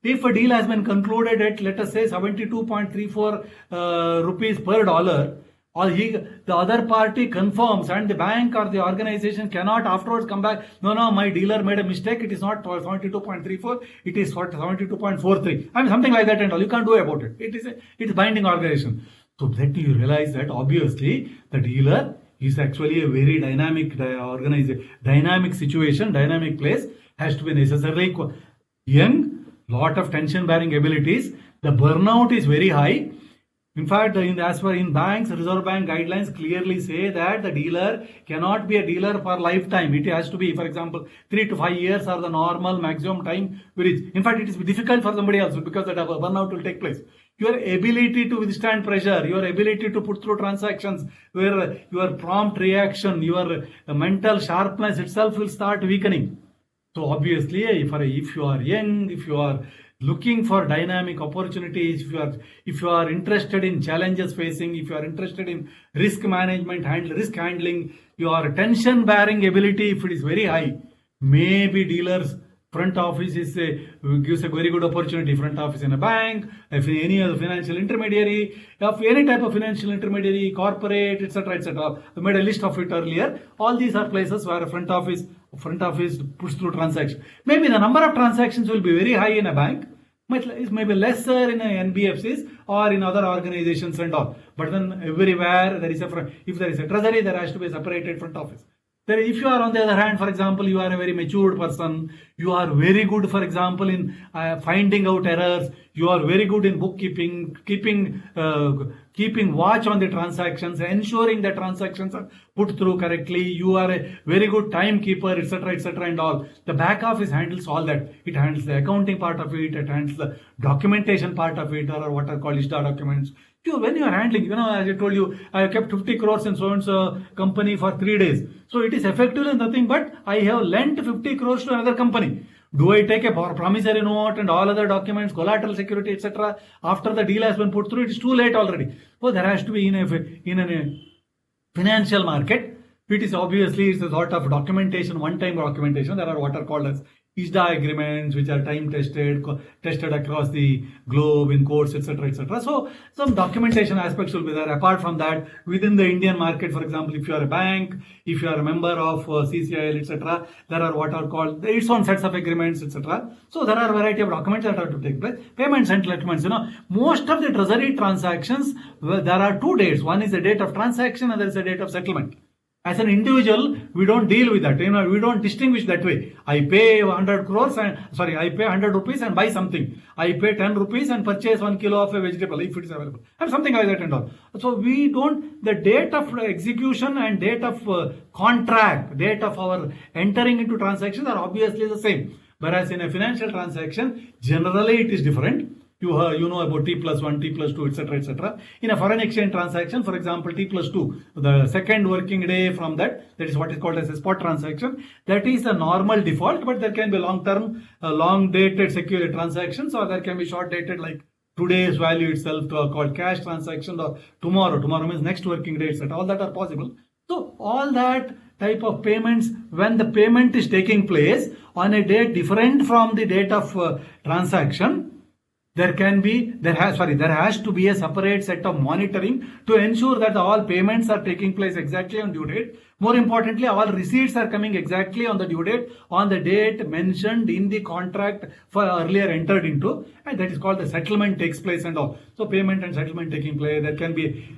If a deal has been concluded at, let us say, 72.34 rupees per dollar, or the other party confirms and the bank or the organization cannot afterwards come back, no, my dealer made a mistake, it is not 72.34, it is 72.43. I mean, something like that and all. You can't do about it. It's binding organization. So that you realize that obviously the dealer is actually a very dynamic dynamic situation, dynamic place, has to be necessarily young, lot of tension bearing abilities. The burnout is very high. In fact, as per in banks, Reserve Bank guidelines clearly say that the dealer cannot be a dealer for lifetime. It has to be, for example, 3 to 5 years are the normal maximum time. In fact, it is difficult for somebody else because that burnout will take place. Your ability to withstand pressure, your ability to put through transactions, where your prompt reaction, your mental sharpness itself will start weakening. So obviously, if you are young, if you are looking for dynamic opportunities, if you are interested in challenges facing, if you are interested in risk management, risk handling, your tension bearing ability, if it is very high, maybe dealers front office gives a very good opportunity. Front office in a bank, if any other financial intermediary, of any type of financial intermediary, corporate, etc., etc. I made a list of it earlier. All these are places where a front office puts through transaction. Maybe the number of transactions will be very high in a bank. It may be lesser in NBFCs or in other organizations and all. But then everywhere there is if there is a treasury, there has to be a separated front office. Then if you are on the other hand, for example, you are a very matured person, you are very good, for example, in finding out errors, you are very good in bookkeeping, keeping watch on the transactions, ensuring that transactions are put through correctly, you are a very good timekeeper, etc., and all. The back office handles all that. It handles the accounting part of it, it handles the documentation part of it, or what are called ISDA documents. When you are handling, as I told you, I have kept 50 crores in so-and-so company for 3 days. So it is effectively nothing but I have lent 50 crores to another company. Do I take a promissory note and all other documents, collateral security, etc. after the deal has been put through? It is too late already. So there has to be in a financial market, it is obviously it's a sort of documentation, one-time documentation. There are what are called as ISDA agreements, which are time tested across the globe in courts, etc., etc. So some documentation aspects will be there. Apart from that, within the Indian market, for example, if you are a bank, if you are a member of CCIL, etc., there are what are called its own sets of agreements, etc. So there are a variety of documents that have to take place. Payments and settlements. Most of the treasury transactions, there are 2 dates. One is the date of transaction, and there is the date of settlement. As an individual, we don't deal with that. We don't distinguish that way. I pay 100 crores I pay 100 rupees and buy something. I pay 10 rupees and purchase 1 kilo of a vegetable if it is available. And something like that and all. So we don't, the date of execution and date of contract, date of our entering into transactions are obviously the same. Whereas in a financial transaction, generally it is different. You know about T+1, T+2, etc., etc. In a foreign exchange transaction, for example, T+2, the second working day from that is what is called as a spot transaction. That is the normal default, but there can be long-term, long-dated security transactions, or there can be short-dated like today's value itself called cash transaction, or tomorrow means next working day, etc. All that are possible. So all that type of payments, when the payment is taking place on a date different from the date of transaction, there has to be a separate set of monitoring to ensure that all payments are taking place exactly on due date. More importantly, all receipts are coming exactly on the due date, on the date mentioned in the contract for earlier entered into, and that is called the settlement takes place and all. So payment and settlement taking place, there can be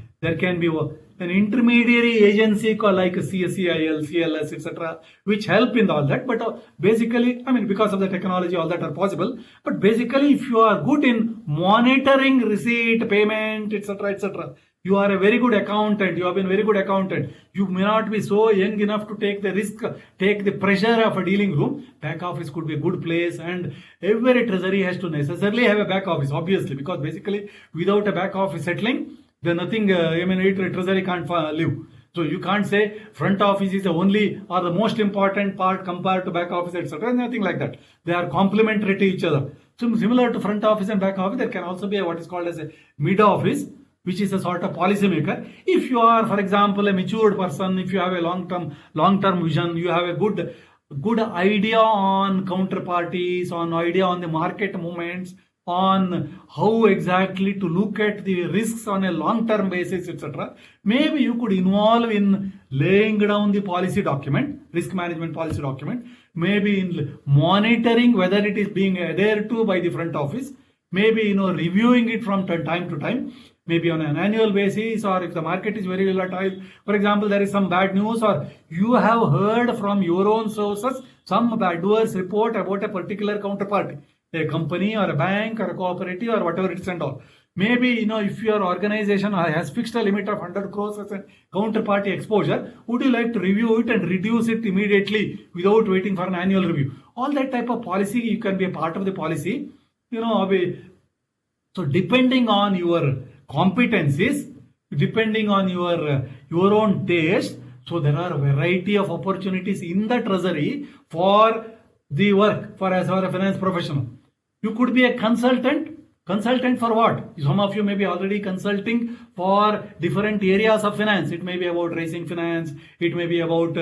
an intermediary agency called like a CSCIL, CLS, etc., which help in all that. But basically, because of the technology, all that are possible. But basically, if you are good in monitoring receipt, payment, etc., you are a very good accountant. You have been a very good accountant. You may not be so young enough to take the risk, take the pressure of a dealing room. Back office could be a good place, and every treasury has to necessarily have a back office, obviously, because basically, without a back office settling, then nothing, treasury can't live. So you can't say front office is the only or the most important part compared to back office, etc. Nothing like that. They are complementary to each other. So similar to front office and back office, there can also be what is called as a mid office, which is a sort of policy maker. If you are, for example, a matured person, if you have a long-term vision, you have a good idea on counterparties, idea on the market movements, on how exactly to look at the risks on a long-term basis, etc. Maybe you could involve in laying down the policy document, risk management policy document, maybe in monitoring whether it is being adhered to by the front office, maybe reviewing it from time to time, maybe on an annual basis, or if the market is very volatile, for example, there is some bad news, or you have heard from your own sources some adverse report about a particular counterparty, a company or a bank or a cooperative or whatever it is and all. Maybe, if your organization has fixed a limit of 100 crores as a counterparty exposure, would you like to review it and reduce it immediately without waiting for an annual review? All that type of policy, you can be a part of the policy. So depending on your competencies, depending on your own taste, so there are a variety of opportunities in the treasury for the work as a finance professional. You could be a consultant. Consultant for what? Some of you may be already consulting for different areas of finance. It may be about raising finance. It may be about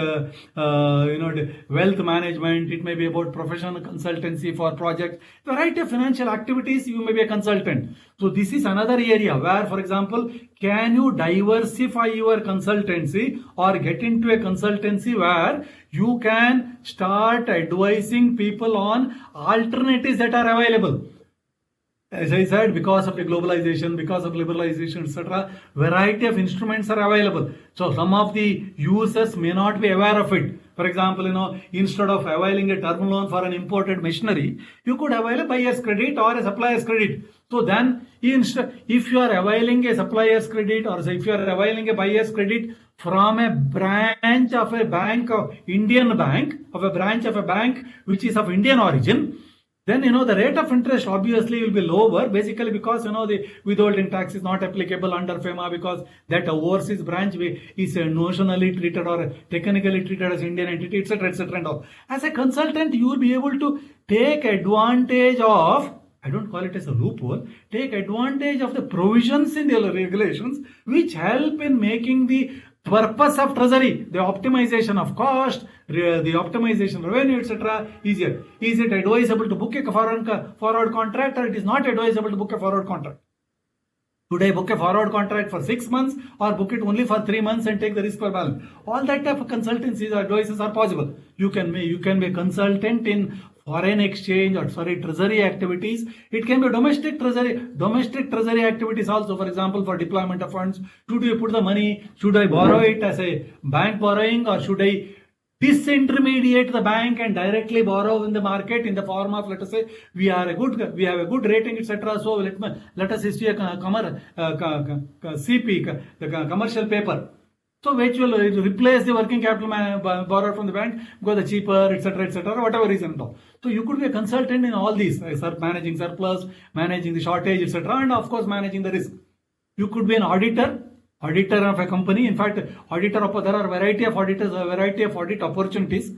wealth management. It may be about professional consultancy for projects. Variety of financial activities. You may be a consultant. So this is another area where, for example, can you diversify your consultancy or get into a consultancy where you can start advising people on alternatives that are available. as I said, because of the globalization, because of liberalization, etc., variety of instruments are available. So some of the users may not be aware of it. For example, instead of availing a term loan for an imported machinery, you could avail a buyer's credit or a supplier's credit. So then, if you are availing a supplier's credit or if you are availing a buyer's credit from a branch of a bank, of Indian bank, of a branch of a bank which is of Indian origin, then the rate of interest obviously will be lower, basically because the withholding tax is not applicable under FEMA, because that overseas branch is notionally treated or technically treated as Indian entity, etc., etc. and all. As a consultant, you will be able to take advantage of, I don't call it as a loophole, take advantage of the provisions in the regulations which help in making the purpose of treasury, the optimization of cost, the optimization of revenue, etc. easier. Is it advisable to book a forward contract, or it is not advisable to book a forward contract? Should I book a forward contract for 6 months or book it only for 3 months and take the risk per balance? All that type of consultancies or advices are possible. You can be a consultant in foreign exchange or treasury activities. It can be domestic treasury activities also. For example, for deployment of funds, should you put the money, should I borrow it as a bank borrowing, or should I disintermediate the bank and directly borrow in the market in the form of, let us say, we have a good rating, etc. So let us issue a CP, the commercial paper. So which will replace the working capital borrowed from the bank because the cheaper, etc., whatever reason. So you could be a consultant in all these, managing surplus, managing the shortage, etc., and of course managing the risk. You could be an auditor of a company. In fact, there are a variety of auditors, a variety of audit opportunities.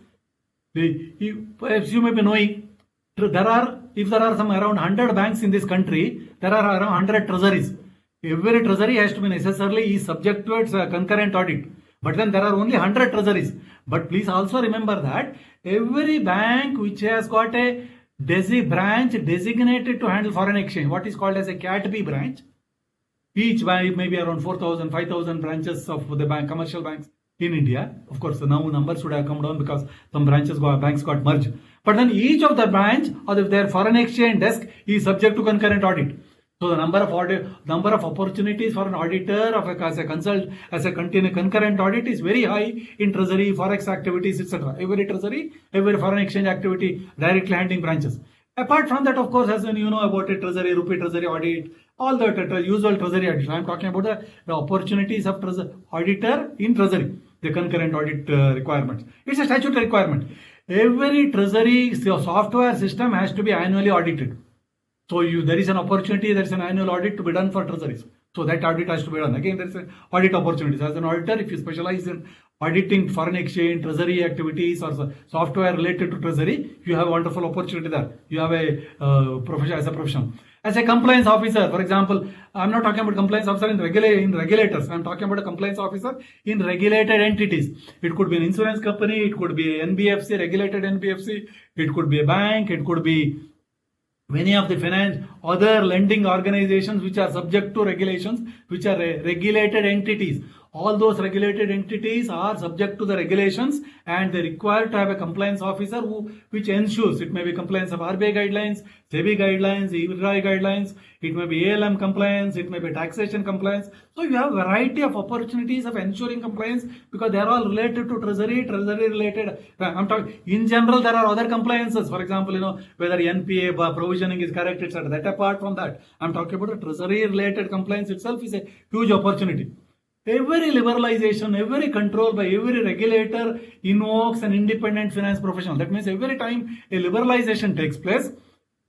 As you may be knowing, if there are some around 100 banks in this country, there are around 100 treasuries. Every treasury has to be necessarily subject to its concurrent audit. But then there are only 100 treasuries. But please also remember that every bank which has got a branch designated to handle foreign exchange, what is called as a Cat B branch, each bank may be around 4,000, 5,000 branches of the commercial banks in India. Of course, now numbers should have come down because some banks got merged. But then each of the branch or their foreign exchange desk is subject to concurrent audit. So the number of opportunities for an auditor as a concurrent audit is very high in treasury, forex activities, etc. Every treasury, every foreign exchange activity directly handling branches. Apart from that, of course, as you know about a treasury, rupee treasury audit, all the usual treasury audit. I am talking about the opportunities of auditor in treasury, the concurrent audit requirements. It's a statutory requirement. Every treasury software system has to be annually audited. So there is an opportunity, there is an annual audit to be done for treasuries. So that audit has to be done. Again, there is an audit opportunities. As an auditor, if you specialize in auditing foreign exchange, treasury activities, or software related to treasury, you have a wonderful opportunity there. You have a profession as a profession. As a compliance officer, for example, I'm not talking about compliance officer in regulators. I'm talking about a compliance officer in regulated entities. It could be an insurance company, it could be an NBFC, regulated NBFC, it could be a bank, it could be many of the other lending organizations which are subject to regulations, which are regulated entities. All those regulated entities are subject to the regulations, and they require to have a compliance officer which ensures it may be compliance of RBI guidelines, SEBI guidelines, IRDAI guidelines, it may be ALM compliance, it may be taxation compliance. So you have a variety of opportunities of ensuring compliance because they are all related to treasury related. I'm talking in general, there are other compliances. For example, whether NPA provisioning is correct, etc. That apart from that, I'm talking about the treasury related compliance itself is a huge opportunity. Every liberalization, every control by every regulator invokes an independent finance professional. That means every time a liberalization takes place,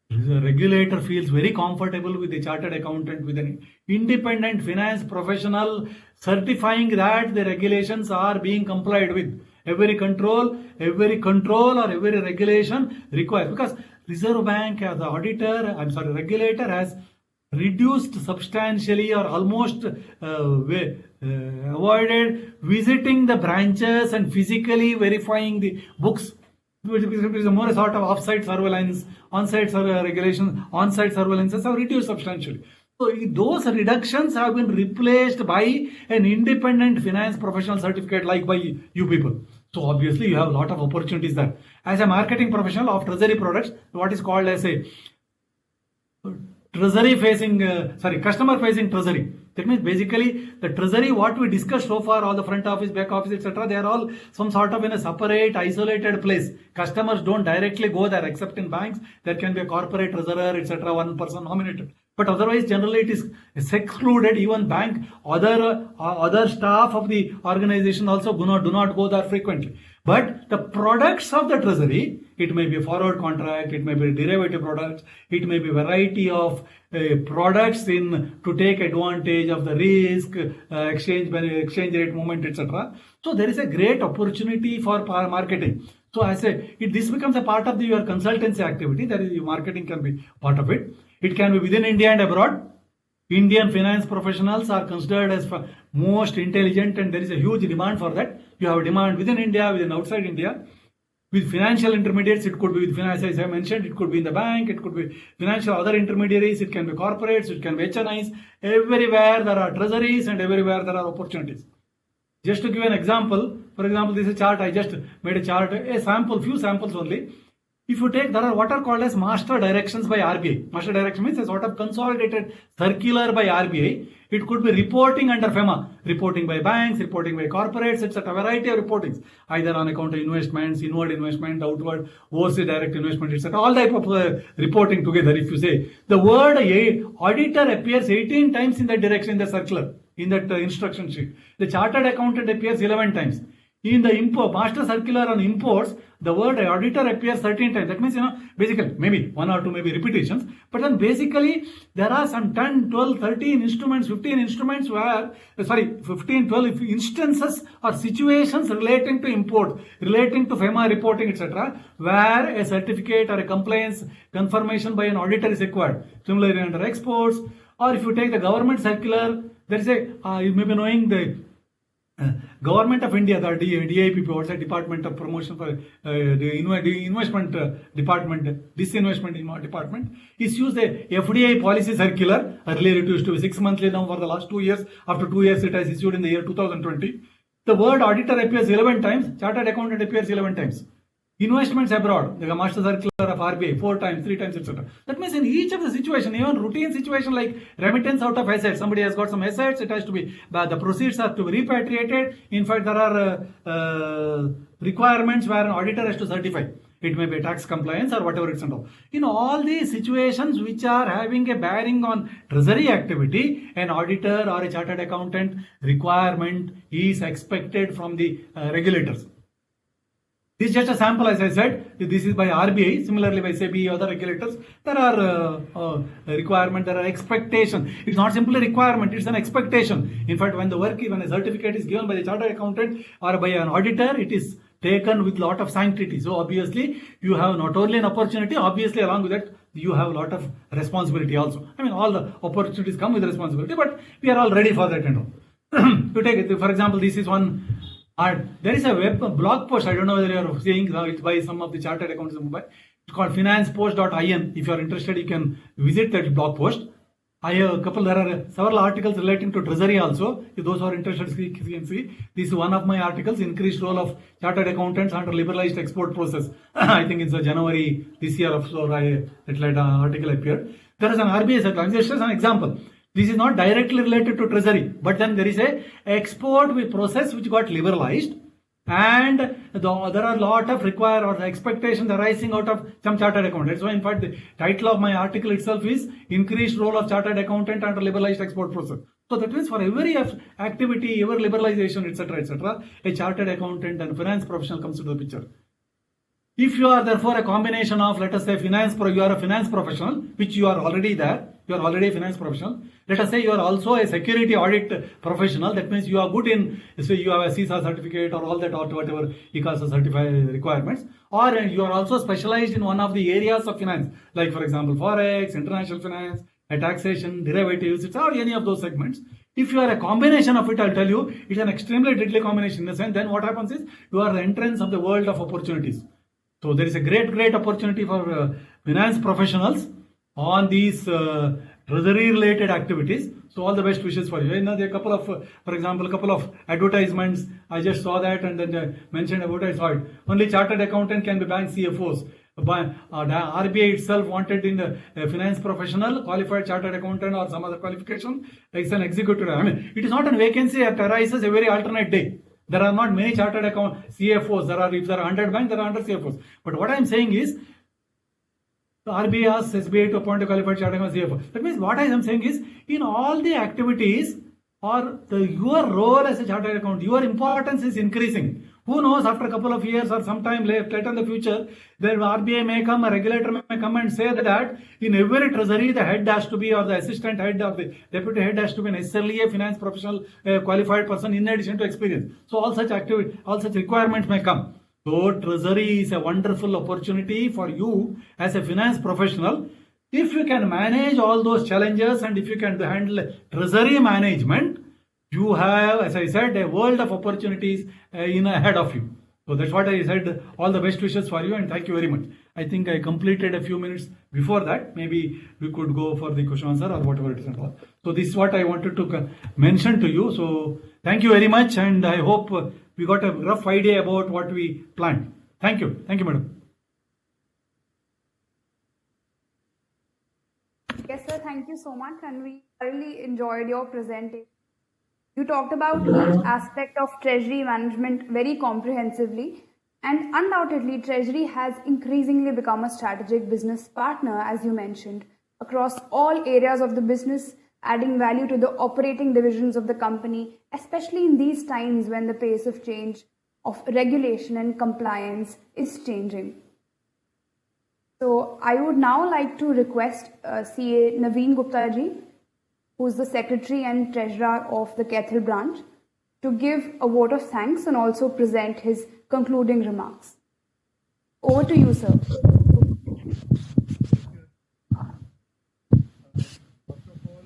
the regulator feels very comfortable with a chartered accountant, with an independent finance professional certifying that the regulations are being complied with. Every control or every regulation requires, because Reserve Bank as the regulator has reduced substantially or almost avoided visiting the branches and physically verifying the books. It is more a sort of off-site surveillance, on-site regulations, on-site surveillances have reduced substantially. So those reductions have been replaced by an independent finance professional certificate like by you people. So obviously you have a lot of opportunities there. As a marketing professional of treasury products, what is called as a customer facing treasury. That means basically the treasury, what we discussed so far, all the front office, back office, etc., they are all some sort of in a separate, isolated place. Customers don't directly go there, except in banks. There can be a corporate treasurer, etc., one person nominated. But otherwise, generally it is secluded. Even bank, other staff of the organization also do not go there frequently. But the products of the treasury, it may be a forward contract, it may be derivative products, it may be variety of products to take advantage of the risk, exchange rate movement, etc. So there is a great opportunity for marketing. So I say, this becomes a part of your consultancy activity. That is, marketing can be part of it. It can be within India and abroad. Indian finance professionals are considered as most intelligent, and there is a huge demand for that. You have a demand within India, within outside India. With financial intermediates, it could be with finance, as I mentioned, it could be in the bank, it could be financial other intermediaries, it can be corporates, it can be HNIs. Everywhere there are treasuries and everywhere there are opportunities. Just to give an example, for example, this is a chart, I just made a chart, a sample, few samples only. If you take, there are what are called as master directions by RBI. Master direction means a sort of consolidated circular by RBI. It could be reporting under FEMA, reporting by banks, reporting by corporates, etc. Variety of reportings, either on account of investments, inward investment, outward, overseas direct investment, etc. All type of reporting together. If you say the word auditor appears 18 times in that direction in the circular, in that instruction sheet. The chartered accountant appears 11 times. In the master circular on imports, the word auditor appears 13 times. That means, basically, maybe 1 or 2 maybe repetitions. But then basically, there are some 10, 12, 13 instruments, 15 instruments 15, 12 instances or situations relating to import, relating to FEMA reporting, etc., where a certificate or a compliance confirmation by an auditor is required. Similarly, under exports, or if you take the government circular, there is you may be knowing the Government of India, the DIPP, what's the Department of Promotion for the Investment Department, Disinvestment Department, issues the FDI policy circular. Earlier it used to be 6 monthly, now for the last 2 years. After 2 years, it has issued in the year 2020. The word auditor appears 11 times, chartered accountant appears 11 times. Investments abroad, the master circular of RBI 4 times, 3 times, etc. That means in each of the situation, even routine situation like remittance out of assets, somebody has got some assets, it has to be, the proceeds are to be repatriated. In fact, there are requirements where an auditor has to certify. It may be tax compliance or whatever it's all. In all these situations which are having a bearing on treasury activity, an auditor or a chartered accountant requirement is expected from the regulators. This is just a sample, as I said. This is by RBI. Similarly, by SEBI, other regulators, there are requirements, there are expectations. It's not simply requirement; it's an expectation. In fact, when a certificate is given by the chartered accountant or by an auditor, it is taken with lot of sanctity. So obviously, you have not only an opportunity. Obviously, along with that, you have a lot of responsibility also. I mean, all the opportunities come with responsibility, but we are all ready for that and all. To take it, for example, this is one. There is a blog post, I don't know whether you are seeing, it's by some of the chartered accountants in Mumbai. It's called financepost.in. If you are interested, you can visit that blog post. There are several articles relating to treasury also. If those who are interested, you can see. This is one of my articles, increased role of chartered accountants under liberalized export process. I think it's January this year of so that article appeared. There is an RBI circular. Just as an example. This is not directly related to treasury, but then there is a export process which got liberalized, and there are a lot of expectations arising out of some chartered accountant. That's why, in fact, the title of my article itself is Increased Role of Chartered Accountant under Liberalized Export Process. So that means for every activity, every liberalization, etc., a chartered accountant and finance professional comes into the picture. If you are therefore a combination of, let us say, you are a finance professional, which you are already there, you are already a finance professional. Let us say you are also a security audit professional. That means you are good in, so you have a CISA certificate or all that or whatever ICASA certified requirements. Or you are also specialized in one of the areas of finance, like for example, Forex, international finance, taxation, derivatives, or any of those segments. If you are a combination of it, I'll tell you, it's an extremely deadly combination in the sense, then what happens is, you are the entrance of the world of opportunities. So there is a great opportunity for finance professionals on these treasury related activities. So all the best wishes for you. There are a couple of, for example, a couple of advertisements. I just saw that and then mentioned about it. I saw it. Only chartered accountant can be bank CFOs. RBI itself wanted in a finance professional, qualified chartered accountant or some other qualification, it's an executive. I mean, it is not a vacancy that arises every alternate day. There are not many chartered account CFOs. If there are 100 banks, there are 100 CFOs. But what I am saying is, the RBI asks SBI to appoint a qualified chartered accountant CFO. That means what I am saying is, in all the activities or your role as a chartered accountant, your importance is increasing. Who knows, after a couple of years or sometime later in the future, the RBI may come, a regulator may come and say that in every treasury, the head has to be, or the assistant head or the deputy head has to be necessarily a finance professional, a qualified person in addition to experience. So all such requirements may come. So treasury is a wonderful opportunity for you as a finance professional. If you can manage all those challenges and if you can handle treasury management, you have, as I said, a world of opportunities ahead of you. So that's what I said. All the best wishes for you and thank you very much. I think I completed a few minutes before that. Maybe we could go for the question answer or whatever it is. So this is what I wanted to mention to you. So thank you very much and I hope we got a rough idea about what we planned. Thank you. Thank you, madam.
Yes, sir. Thank you so much. And we thoroughly enjoyed your presentation. You talked about each aspect of treasury management very comprehensively. And undoubtedly, treasury has increasingly become a strategic business partner, as you mentioned, across all areas of the business, adding value to the operating divisions of the company, especially in these times when the pace of change of regulation and compliance is changing. So I would now like to request CA Naveen Gupta ji, who is the Secretary and Treasurer of the Kethel branch, to give a vote of thanks and also present his concluding remarks. Over to you, sir.
First of all,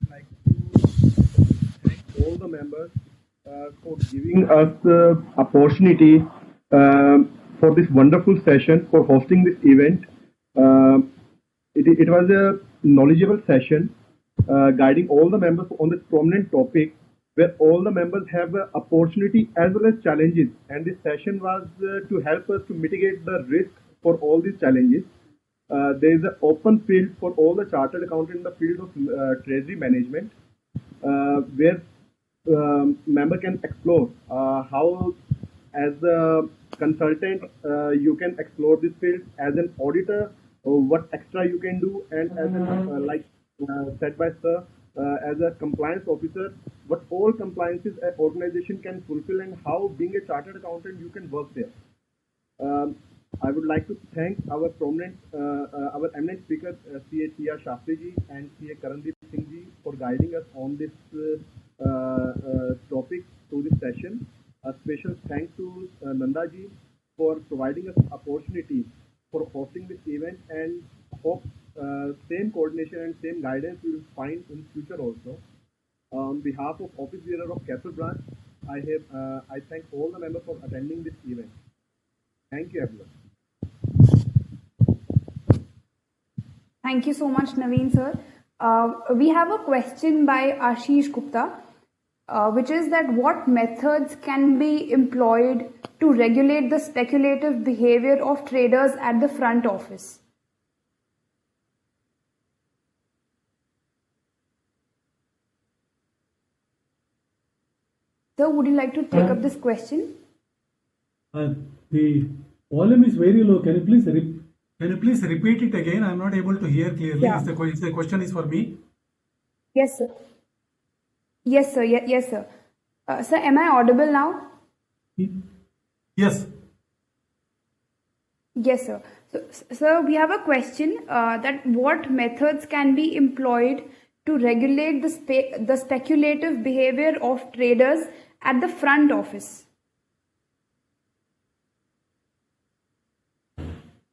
I'd like to thank all the members for giving us the opportunity for this wonderful session, for hosting this event. It was a knowledgeable session guiding all the members on this prominent topic where all the members have an opportunity as well as challenges. And this session was to help us to mitigate the risk for all these challenges. There is an open field for all the chartered accountants in the field of treasury management where member can explore how as a consultant you can explore this field, as an auditor what extra you can do, and as an said by sir, as a compliance officer, what all compliances an organization can fulfill and how being a chartered accountant you can work there. I would like to thank our prominent, our eminent speakers, CA Tia Shastri ji and CA Karandeep Singh ji for guiding us on this topic through this session. A special thanks to Nanda ji for providing us opportunity for hosting this event, and hope same coordination and same guidance we will find in future also. On behalf of Office Bearer of Kethel branch, I thank all the members for attending this event. Thank you, everyone.
Thank you so much, Naveen sir. We have a question by Ashish Gupta, which is that what methods can be employed to regulate the speculative behavior of traders at the front office? Sir, would you like to take up this question?
The volume is very low. Can you please repeat it again? I'm not able to hear clearly.
Yeah.
The question is for me.
Yes, sir. Yes, sir. Yes, sir. Sir, am I audible now?
Yes.
Yes, sir. So, sir, we have a question that what methods can be employed to regulate the speculative behavior of traders at the front office?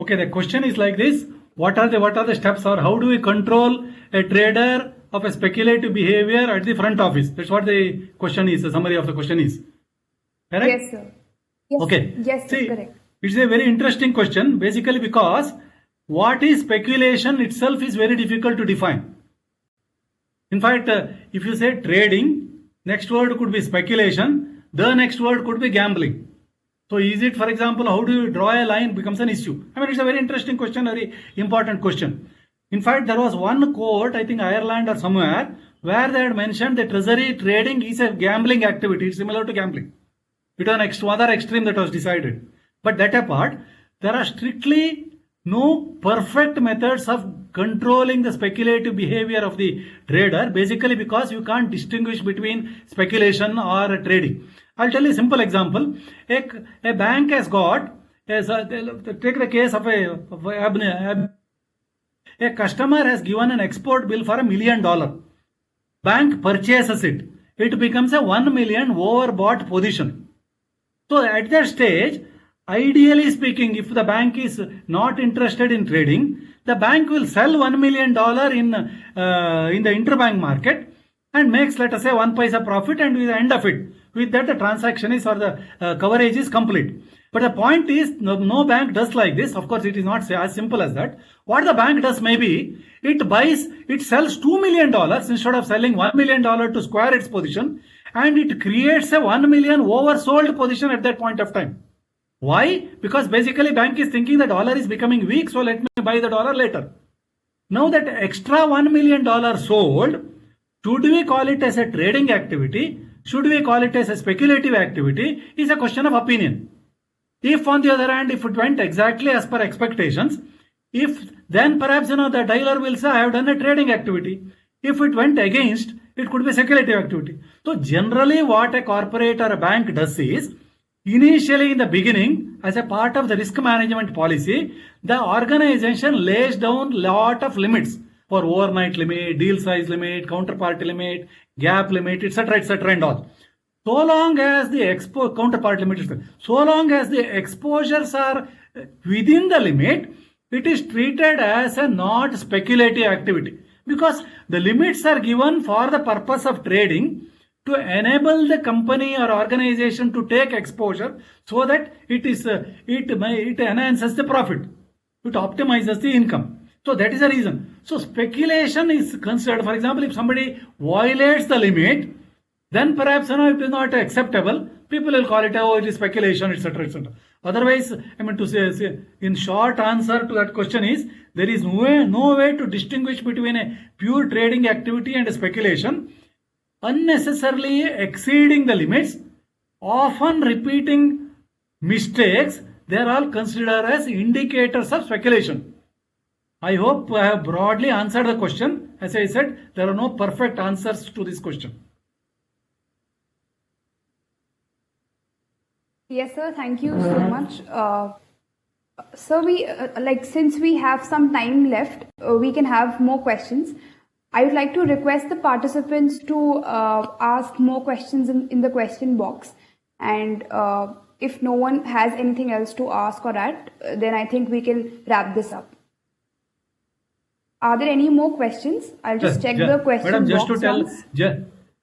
Okay, the question is like this: what are the steps, or how do we control a trader of a speculative behavior at the front office? That's what the question is. The summary of the question is. Correct?
Yes, sir. Yes,
Okay.
Yes, sir,
See,
correct.
it's a very interesting question, basically because what is speculation itself is very difficult to define. In fact, if you say trading, next word could be speculation, the next word could be gambling. So So is it, for example, how do you draw a line becomes an issue? I mean, it's a very interesting question, very important question. In fact, there was one court, I think Ireland or somewhere, where they had mentioned that treasury trading is a gambling activity. It's similar to gambling. It was an other extreme that was decided. But that apart, there are strictly no perfect methods of controlling the speculative behavior of the trader, basically because you can't distinguish between speculation or trading. I'll tell you a simple example. A bank has got, take the case of a customer has given an export bill for $1 million. Bank purchases it. It becomes a 1 million overbought position. So at that stage, ideally speaking, if the bank is not interested in trading, the bank will sell $1 million in the interbank market and makes, let us say, 1 paisa profit, and with the end of it, with that the transaction is or the coverage is complete. But the point is, no bank does like this. Of course, it is not as simple as that. What the bank does maybe, it sells $2 million instead of selling $1 million to square its position, and it creates a 1 million oversold position at that point of time. Why? Because basically bank is thinking the dollar is becoming weak, so let me buy the dollar later. Now that extra $1 million sold, should we call it as a trading activity? Should we call it as a speculative activity? Is a question of opinion. If on the other hand, if it went exactly as per expectations, then perhaps the dealer will say, I have done a trading activity. If it went against, it could be speculative activity. So generally what a corporate or a bank does is, initially in the beginning, as a part of the risk management policy, the organization lays down lot of limits for overnight limit, deal size limit, counterparty limit, gap limit, etc., and all. So long as the counterpart limit, so long as the exposures are within the limit, it is treated as a not speculative activity, because the limits are given for the purpose of trading, to enable the company or organization to take exposure, so that it enhances the profit, it optimizes the income. So that is the reason. So speculation is considered. For example, if somebody violates the limit, then perhaps it is not acceptable. People will call it, it is speculation, etc., etc. Otherwise, I mean to say, in short answer to that question is, there is no way to distinguish between a pure trading activity and a speculation. Unnecessarily exceeding the limits, often repeating mistakes, they are all considered as indicators of speculation. I hope I have broadly answered the question. As I said, there are no perfect answers to this question.
Yes, sir. Thank you so much. So we since we have some time left, we can have more questions. I would like to request the participants to ask more questions in the question box. And if no one has anything else to ask or add, then I think we can wrap this up. Are there any more questions? I'll just check the question
Madam, just
box
to tell,
once.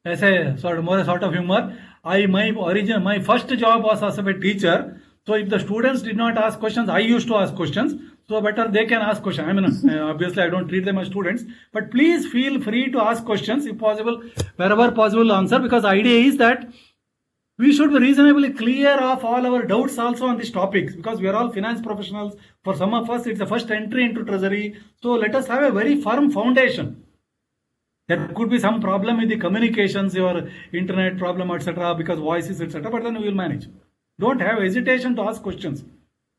as a sort of humor, my first job was as a teacher. So if the students did not ask questions, I used to ask questions. So better they can ask questions. I mean, obviously I don't treat them as students, but please feel free to ask questions if possible, wherever possible answer, because the idea is that we should be reasonably clear of all our doubts also on these topics, because we are all finance professionals. For some of us, it's the first entry into treasury. So let us have a very firm foundation. There could be some problem with the communications, your internet problem, etc., because voices, etc., but then we will manage. Don't have hesitation to ask questions.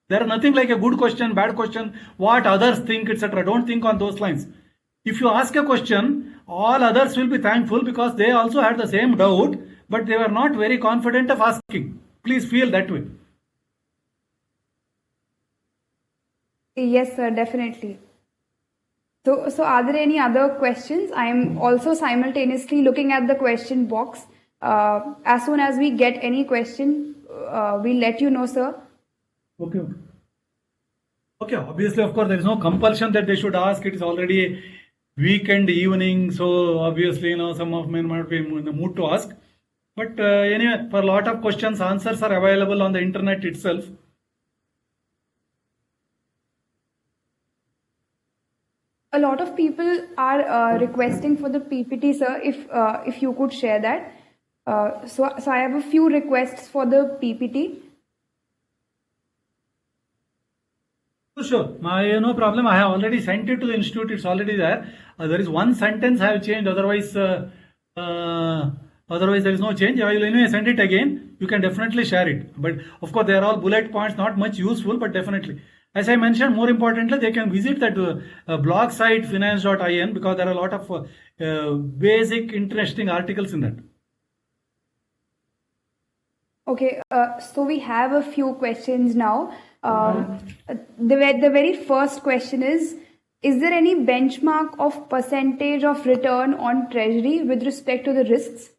There are nothing like a good question, bad question, what others think, etc. Don't think on those lines. If you ask a question, all others will be thankful because they also had the same doubt, but they were not very confident of asking. Please feel that way.
Yes, sir, definitely. So are there any other questions? I am also simultaneously looking at the question box. As soon as we get any question, we'll let you know, sir.
Okay, obviously, of course, there is no compulsion that they should ask. It is already weekend evening, so obviously, some of men might be in the mood to ask. But anyway, for a lot of questions, answers are available on the internet itself.
A lot of people are requesting for the PPT, sir, if you could share that. So I have a few requests for the PPT.
Sure, no problem. I have already sent it to the institute. It's already there. There is one sentence I have changed. Otherwise there is no change. I will anyway send it again. You can definitely share it. But of course, they are all bullet points, not much useful, but definitely. As I mentioned, more importantly, they can visit that blog site finance.in, because there are a lot of basic, interesting articles in that.
Okay, so we have a few questions now. The very first question is there any benchmark of percentage of return on treasury with respect to the risks?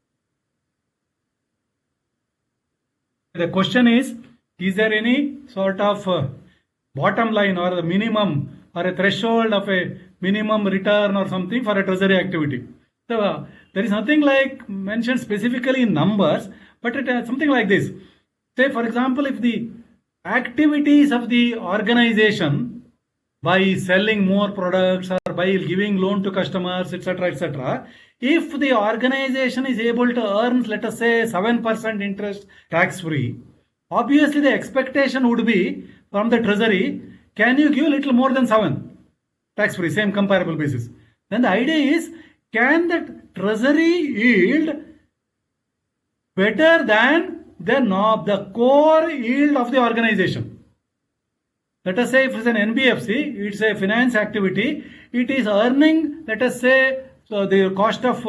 The question is there any sort of bottom line or the minimum or a threshold of a minimum return or something for a treasury activity? So there is nothing like mentioned specifically in numbers, but something like this. Say, for example, if the activities of the organization by selling more products or by giving loan to customers, etc., if the organization is able to earn, let us say, 7% interest tax-free, obviously the expectation would be from the treasury, can you give little more than 7 tax-free, same comparable basis? Then the idea is, can the treasury yield better than the core yield of the organization? Let us say if it's an NBFC, it's a finance activity, it is earning, let us say, so the cost of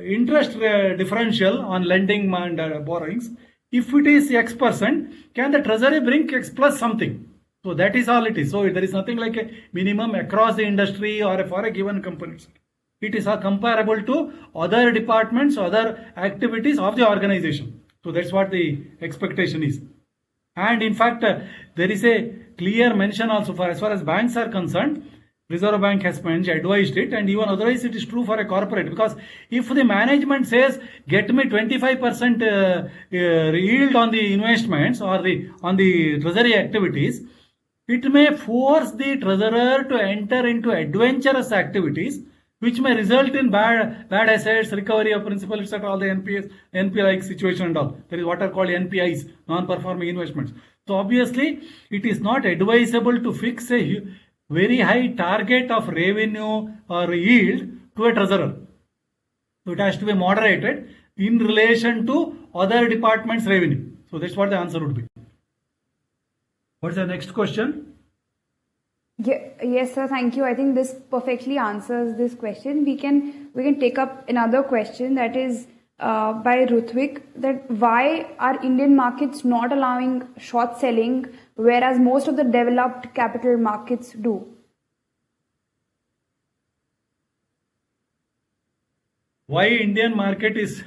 interest differential on lending and borrowings. If it is X%, can the treasury bring X plus something? So that is all it is. So there is nothing like a minimum across the industry or for a given company. It is comparable to other departments, other activities of the organization. So that's what the expectation is. And in fact, there is a clear mention also for as far as banks are concerned. Reserve Bank has advised it, and even otherwise it is true for a corporate, because if the management says get me 25% yield on the investments or on the treasury activities, it may force the treasurer to enter into adventurous activities, which may result in bad assets, recovery of principal, etc. All the NP-like situation and all. That is what are called NPIs, non-performing investments. So obviously, it is not advisable to fix a very high target of revenue or yield to a treasurer. So it has to be moderated in relation to other departments' revenue. So that's what the answer would be. What's the next question?
Yes, sir. Thank you. I think this perfectly answers this question. We can take up another question that is by Ruthvik, that why are Indian markets not allowing short selling, whereas most of the developed capital markets do?
Why Indian market is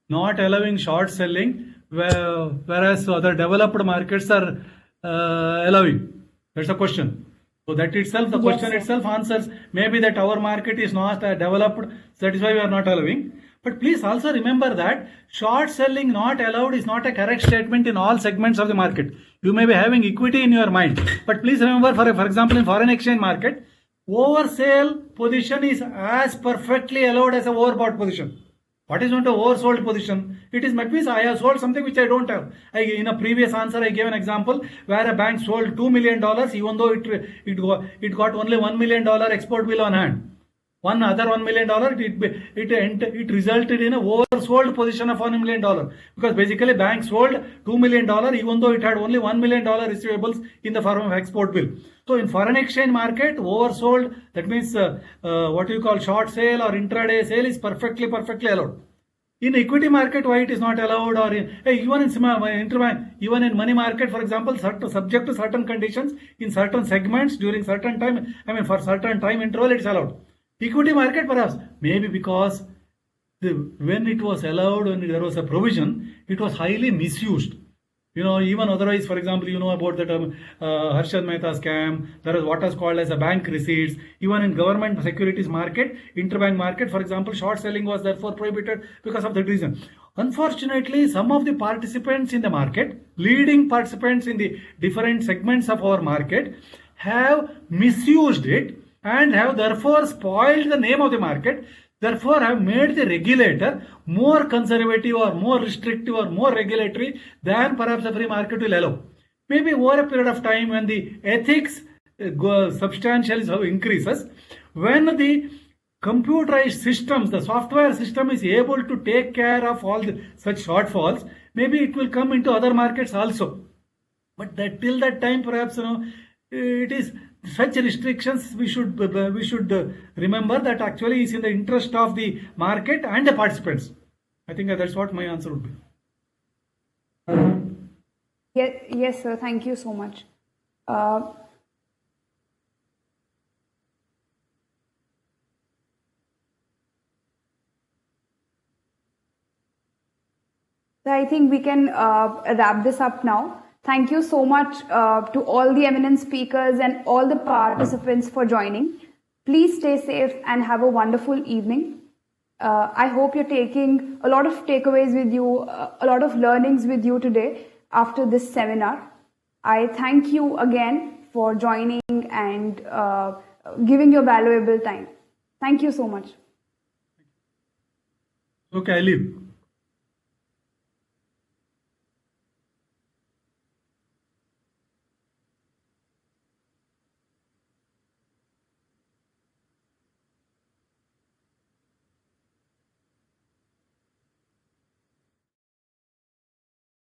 not allowing short selling, whereas other developed markets are allowing? That's a question. So that itself, the question itself answers maybe that our market is not developed, so that is why we are not allowing. But please also remember that short selling not allowed is not a correct statement in all segments of the market. You may be having equity in your mind, but please remember, for example, in foreign exchange market, oversale position is as perfectly allowed as a overbought position. What is not an oversold position? It is might be I have sold something which I don't have. In a previous answer, I gave an example where a bank sold $2 million, even though it got only $1 million export bill on hand. One other $1 million, it resulted in a oversold position of $1 million, because basically bank sold $2 million even though it had only $1 million receivables in the form of export bill. So in foreign exchange market, oversold, that means what you call short sale or intraday sale is perfectly allowed. In equity market, why it is not allowed, or even in money market, for example, subject to certain conditions in certain segments during certain time, for certain time interval, it is allowed. Equity market, perhaps, maybe because when it was allowed, when there was a provision, it was highly misused. Even otherwise, for example, about that Harshad Mehta scam, there is what is called as a bank receipts. Even in government securities market, interbank market, for example, short selling was therefore prohibited because of that reason. Unfortunately, some of the participants in the market, leading participants in the different segments of our market, have misused it and have therefore spoiled the name of the market, therefore have made the regulator more conservative or more restrictive or more regulatory than perhaps the free market will allow. Maybe over a period of time when the ethics substantially increases, when the computerized systems, the software system is able to take care of all such shortfalls, maybe it will come into other markets also. But till that time, perhaps it is such restrictions. We should remember that actually is in the interest of the market and the participants. I think that's what my answer would be.
Yes, sir. Thank you so much. So I think we can wrap this up now. Thank you so much to all the eminent speakers and all the participants for joining. Please stay safe and have a wonderful evening. I hope you're taking a lot of takeaways with you, a lot of learnings with you today after this seminar. I thank you again for joining and giving your valuable time. Thank you so much.
Okay, I leave.